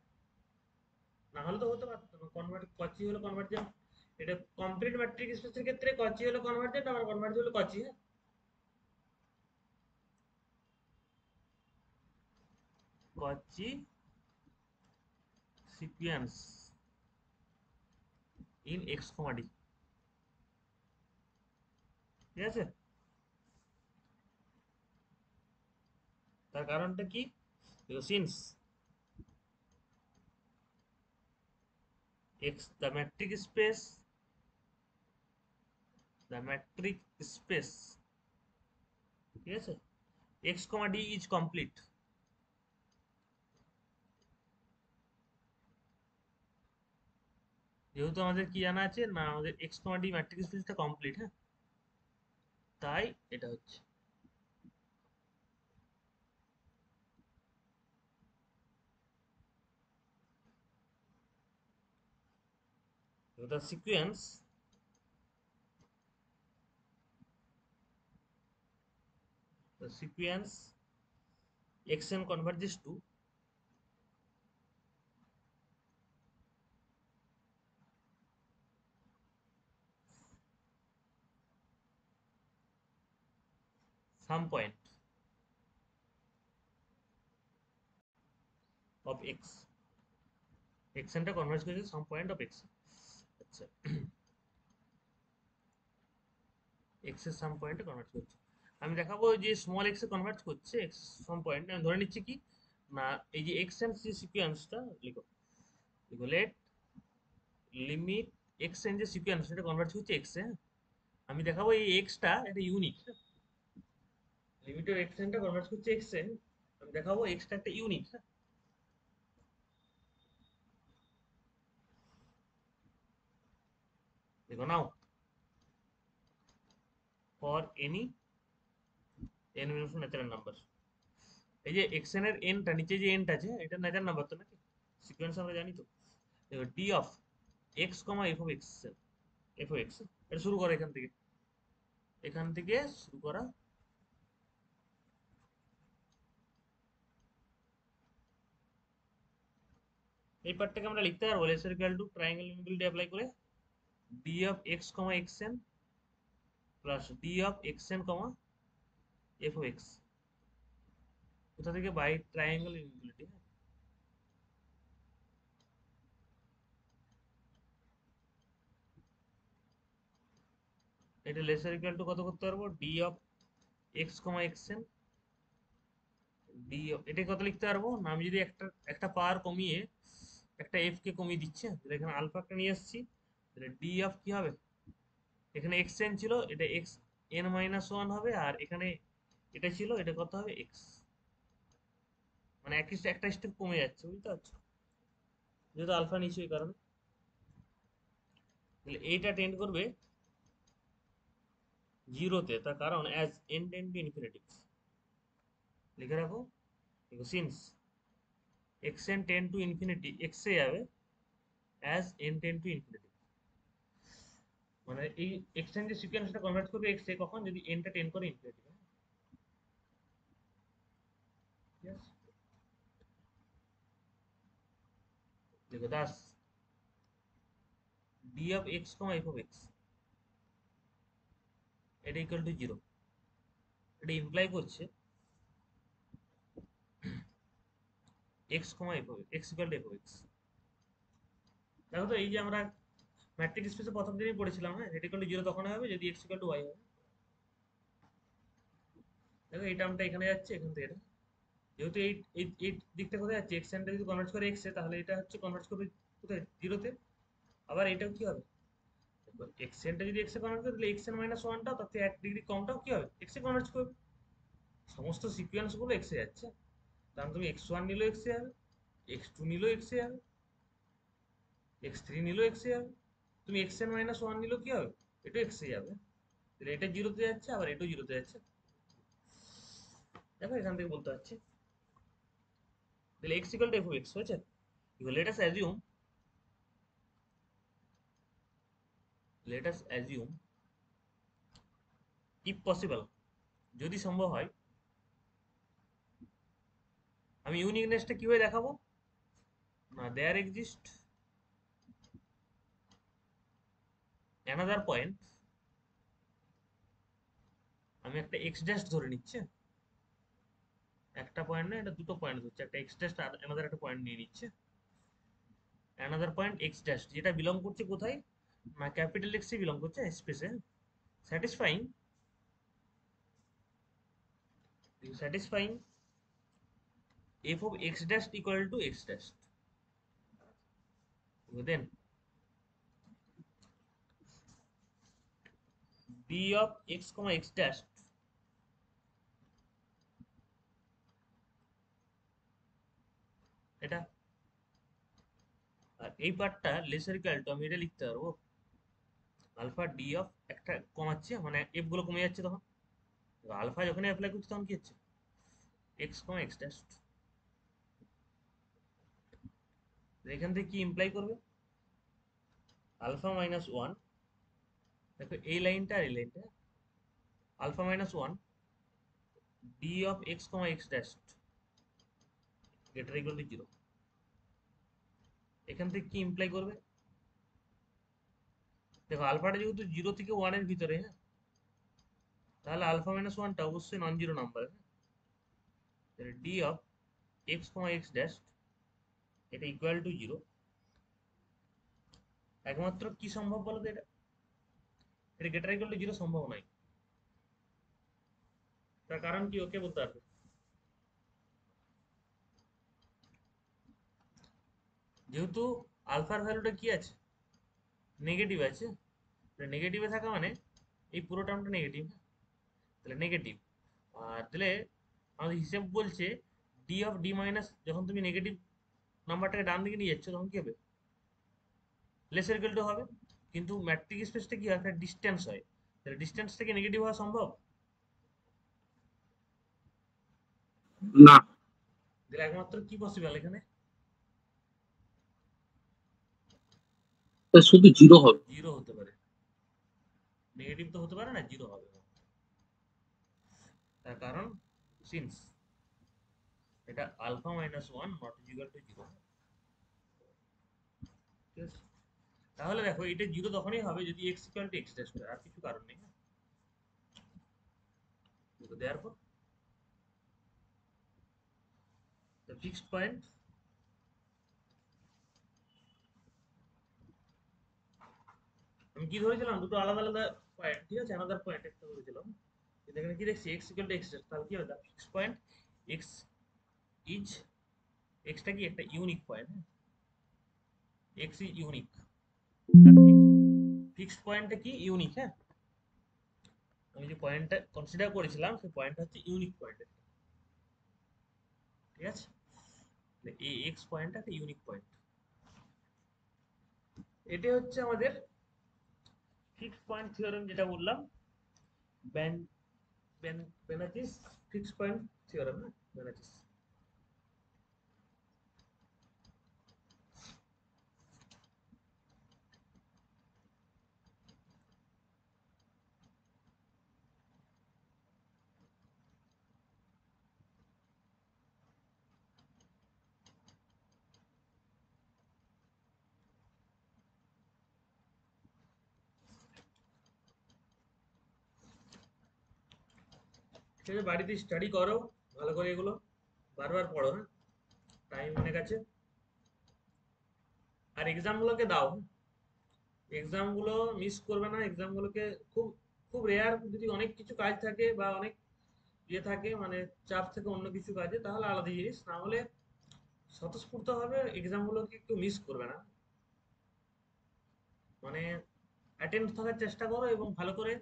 না হলে তো হতে পারতো না, কনভার্ট কচি হলো কনভার্জেন্ট। এটা কমপ্লিট ম্যাট্রিক্স স্পেসের ক্ষেত্রে কচি হলো কনভার্জেন্ট, আর কনভার্জ হলো কচি, হ্যাঁ। কচি sequence in x comma D, ঠিক আছে। তার কারণটা কি, since x the matric space, ঠিক আছে, x comma D is complete. যেহেতু আমাদের কি জানা আছে না, আমাদের এক্স কমা ডি ম্যাট্রিক স্পেসটা কমপ্লিট, হ্যাঁ, তাই এটা হচ্ছে। The sequence the sequence xn converges to some point of x, xn টা কনভার্জ করেছে some point of x। আচ্ছা x এর সাম পয়েন্টে কনভার্ট করছে, আমি দেখাবো যে স্মল x এ কনভার্ট করছে x সাম পয়েন্ট। আমি ধরে নিচ্ছি কি না, এই যে x এন যে সিকোয়েন্সটা লিখো, লিখো লেট লিমিট x এন যে সিকোয়েন্স সেটা কনভার্ট হচ্ছে x এ, হ্যাঁ। আমি দেখাবো এই x টা এটা ইউনিক, হ্যাঁ। লিমিটের x এন টা কনভার্ট করছে x এ, আমি দেখাবো x টা একটা ইউনিক, হ্যাঁ। দেখো now, for any n belongs to natural number, এই যে xn এর n টা নিচে যে n টা আছে এটা ন্যাচারাল নাম্বার তো নাকি, সিকোয়েন্স আমরা জানি তো। দেখো d of x, f of x, f of x, এটা শুরু করো এখান থেকে, এখান থেকে শুরু করা। এই পার্টটাকে আমরা লিখতে পারবো less equal two triangle inequality apply করে d of x, xn plus d of xn, f of x, কোথা থেকে, বাই ট্রায়াঙ্গেল ইনইকুয়ালিটি। এটা লেসার ইকুয়াল টু কত করতে পারবো, d of x, xn, d এটা কত লিখতে পারবো না, আমি যদি একটা একটা পাওয়ার কমিয়ে একটা এফ কে কমিয়ে দিচ্ছে, তাহলে এখানে আলফা একটা নিয়ে আসছি, তাহলে ডি অফ কি হবে, এখানে এক্স এন ছিল, এটা এক্স এন মাইনাস ওয়ান হবে, আর এখানে এটা ছিল, এটা কত হবে এক্স, মানে একটা স্টেপ কমে যাচ্ছে, বুঝতে পারছো, যেহেতু আলফা নিচে এই কারণে। তাহলে এইটা টেন্ড করবে জিরোতে, তার কারণ as n tend to infinity, লিখে রাখো, দেখো since x n ten to infinity, x এ যাবে as n ten to infinity, মানে এই এক্সচেঞ্জ যে সিকোয়েন্সটা কনভার্ট করবে এক্স এ কখন, যদি এনটা টেন করে ইনফিনিটি, yes। দেখো Das d of x, f of x, এটা ইকুয়াল টু জিরো, এটা ইমপ্লাই করছে x, f of x equal to f of x। দেখো তো এই যে আমরা ম্যাট্রিক্স স্পেসে প্রথম দিনই পড়েছিলাম, হ্যাঁ, z = 0 তখন হবে যদি x = y হবে। দেখো এই টার্মটা এখানে যাচ্ছে, এখান থেকে এটা, যেহেতু এই এই দিকটা কোথায় যাচ্ছে, x এনটা যদি কনভার্ট করে x এ, তাহলে এটা হচ্ছে কনভার্ট করবে কোথায়, 0 তে। আবার এটাও কি হবে, x এনটা যদি x এ কনভার্ট করে, তাহলে x এন মাইনাস 1টা তার থেকে 1 ডিগ্রি কমটাও কি হবে, x এ কনভার্ট করবে। সমস্ত সিকোয়েন্স গুলো x এ যাচ্ছে, কারণ তুমি x1 নিলেও x এ যাবে, x2 নিলেও x এ যাবে, x3 নিলেও x এ যাবে, তুমি xn মাইনাস 1 নিলেও কি হবে, এটা x এ যাবে। তাহলে এটা 0 তে যাচ্ছে, আবার এটাও 0 তে যাচ্ছে। দেখো এখান থেকে বলতে পারছি, তাহলে x = f(x) হয়েছে। let us assume if possible, যদি সম্ভব হয়, আমি ইউনিকনেসটা কিভাবে দেখাবো না, there exist another point, আমি একটা x ড্যাশ ধরে নিচ্ছি, একটা পয়েন্ট না, এটা দুটো পয়েন্ট ধরছে, একটা x ড্যাশ আর another একটা পয়েন্ট নিয়ে নিচ্ছে, another point x ড্যাশ, যেটা বিলং করছে কোথায় না, ক্যাপিটাল x এ বিলং করছে স্পেসে, satisfying f of x dash equal to x dash, then b of x comma x dash এটা, আর এই পার্টটা লেসার ইকুয়াল টু আমি এটা লিখতে পারবো আলফা ডি অফ, একটা কমাচ্ছে মানে এফ গুলো কমে যাচ্ছে, তখন আলফা যখন অ্যাপ্লাই করছি তখন কি হচ্ছে, এক্স কমা এক্স ড্যাশ, এখান থেকে কি ইমপ্লাই করবে, আলফা মাইনাস 1, দেখো এই লাইনটা আর এই লাইনটা, alpha minus 1 d of x comma x dash greater equal to 0, এখান থেকে কি ইমপ্লাই করবে, দেখো আলফাটা যেহেতু 0 থেকে 1 এর ভিতরে, হ্যাঁ, তাহলে আলফা মাইনাস 1টা অবশ্যই নন জিরো নাম্বার, হ্যাঁ, D of x comma x dash এটা ইকুয়াল টু 0, একমাত্র কি সম্ভব বলো তো, এটা এটা গ্রেটার ইকুয়াল টু 0 সম্ভব নয়, তার কারণ কি, ওকে বলতে পারবে, যেহেতু আলফার ভ্যালুটা কি আছে, নেগেটিভ আছে, নেগেটিভে থাকা মানে এই পুরো টার্মটা নেগেটিভ, তাহলে নেগেটিভ, আর তাহলে আমাদের হিসেব বলছে ডি অফ ডি মাইনাস, যখন তুমি নেগেটিভ নাম্বারটাকে ডান দিকে নিয়ে যাচ্ছ তখন কি হবে, লেসার ইকুয়াল টু হবে, কিন্তু ম্যাট্রিক স্পেসটা কি হয়, একটা ডিস্টেন্স হয়, তাহলে ডিস্টেন্স থেকে নেগেটিভ হওয়া সম্ভব না, তাহলে একমাত্র কি পসিবল এখানে, শুধু 0 হবে। 0 হতে পারে, নেগেটিভ তো হতে পারে না, 0 হবে, তার কারণ সিন্স এটা alpha minus 1 not equal to 0, ঠিক আছে। তাহলে দেখো এটা 0 তখনই হবে যদি x equal to x dash হয়, আর কিছু কারণ নেই, therefore the fixed point আমি কি ধরেছিলাম, দুটো আলাদা আলাদা পয়েন্ট, ঠিক আছে, আলাদা পয়েন্ট একটা ধরেছিলাম, কিন্তু এখানে কি দেখছি x equal to x dash, তাহলে কি হবে, the fixed point x is, x টা কি একটা unique point, x is unique, fixed পয়েন্টটা কি ইউনিক, হ্যাঁ, আমি যে পয়েন্টটা কনসিডার করেছিলাম সেই পয়েন্টটা হচ্ছে ইউনিক পয়েন্ট, ঠিক আছে, এই এক্স পয়েন্টটা একটা ইউনিক পয়েন্ট, এটা হচ্ছে আমাদের ফিক্সড পয়েন্ট থিওরেম, যেটা বললাম বেনাচিস ফিক্সড পয়েন্ট থিওরেম, না বেনাচিস। ঠিক আছে, বাড়িতে স্টাডি করো ভালো করে, এগুলো বারবার পড়ো, হ্যাঁ, টাইম অনেক আছে, আর এক্সামগুলোকে দাও, এক্সাম গুলো মিস করবে না, এক্সাম গুলোকে খুব খুব রেয়ার যদি অনেক কিছু কাজ থাকে বা অনেক ইয়ে থাকে মানে চাপ থাকে অন্য কিছু কাজে, তাহলে আলাদা জিনিস, না হলে স্বতঃস্ফূর্ত ভাবে এক্সাম গুলোকে একটু মিস করবে না, মানে অ্যাটেন্ড থাকার চেষ্টা করো এবং ভালো করে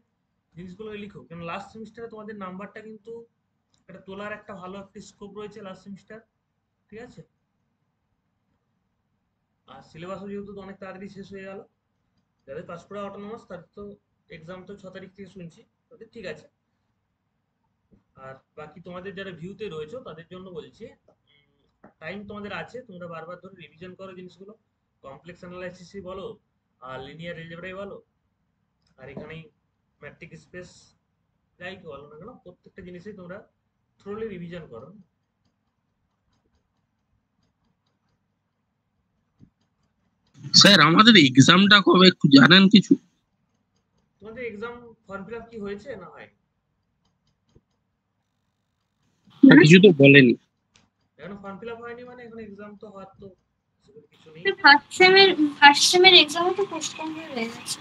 জিনিসগুলো লিখো, কারণ লাস্ট সেমিস্টারে তোমাদের নাম্বারটা কিন্তু একটা তোলার একটা ভালো একটা স্কোপ রয়েছে লাস্ট সেমিস্টার, ঠিক আছে? আর সিলেবাসও যেহেতু অনেক তাড়াতাড়ি শেষ হয়ে গেল, যাদের পাঁশকুড়া অটোনমাস তাদের তো এক্সাম তো 6 তারিখ থেকে শুনছি, তাদের ঠিক আছে। আর বাকি তোমাদের যারা ভিউতে রয়েছে তাদের জন্য বলছি, টাইম তোমাদের আছে, তোমরা বারবার ধরে রিভিশন করো জিনিসগুলো, কমপ্লেক্স অ্যানালাইসিসই বলো আর লিনিয়ার এলজেব্রাই বলো, আর এখানেই ম্যাট্রিক স্পেস যাই কি বলো না কেন, প্রত্যেকটা জিনিসই তোমরা থ্রোলি রিভিশন করো। স্যার আমাদের এক্সামটা কবে একটু জানেন কিছু? তোমাদের এক্সাম ফর্ম ফিল আপ কি হয়েছে না হয়? না, কিছু তো বলেনি। এখন ফর্ম ফিল আপ হয়নি মানে এখন এক্সাম তো হওয়ার তো কিছু নেই। ফার্স্ট সেমের এক্সামও তো পোস্টপোন হয়ে গেছে।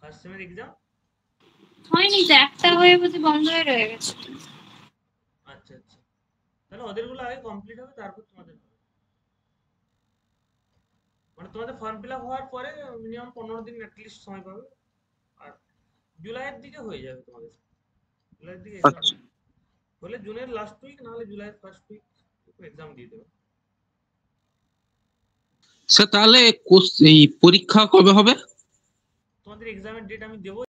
ফার্স্ট সেমের এক্সাম হয়নি তো, একটা হয়ে বুঝি বন্ধ হয়ে রয়ে গেছে। আচ্ছা আচ্ছা, তাহলে ওদেরগুলো আগে কমপ্লিট হবে তারপর তোমাদের হবে, মানে তোমাদের ফর্ম ফিল আপ হওয়ার পরে মিনিমাম 15 দিন অ্যাটলিস্ট সময় পাবে, আর জুলাইয়ের দিকে হয়ে যাবে তোমাদের, জুলাইয়ের দিকে এক্সাম আচ্ছা হলে জুনের লাস্ট উইক না হলে জুলাইয়ের ফার্স্ট উইক এক্সাম দিয়ে দেবে। স্যার তাহলে এই পরীক্ষা কবে হবে? তোমাদের এক্সামের ডেট আমি দেবো।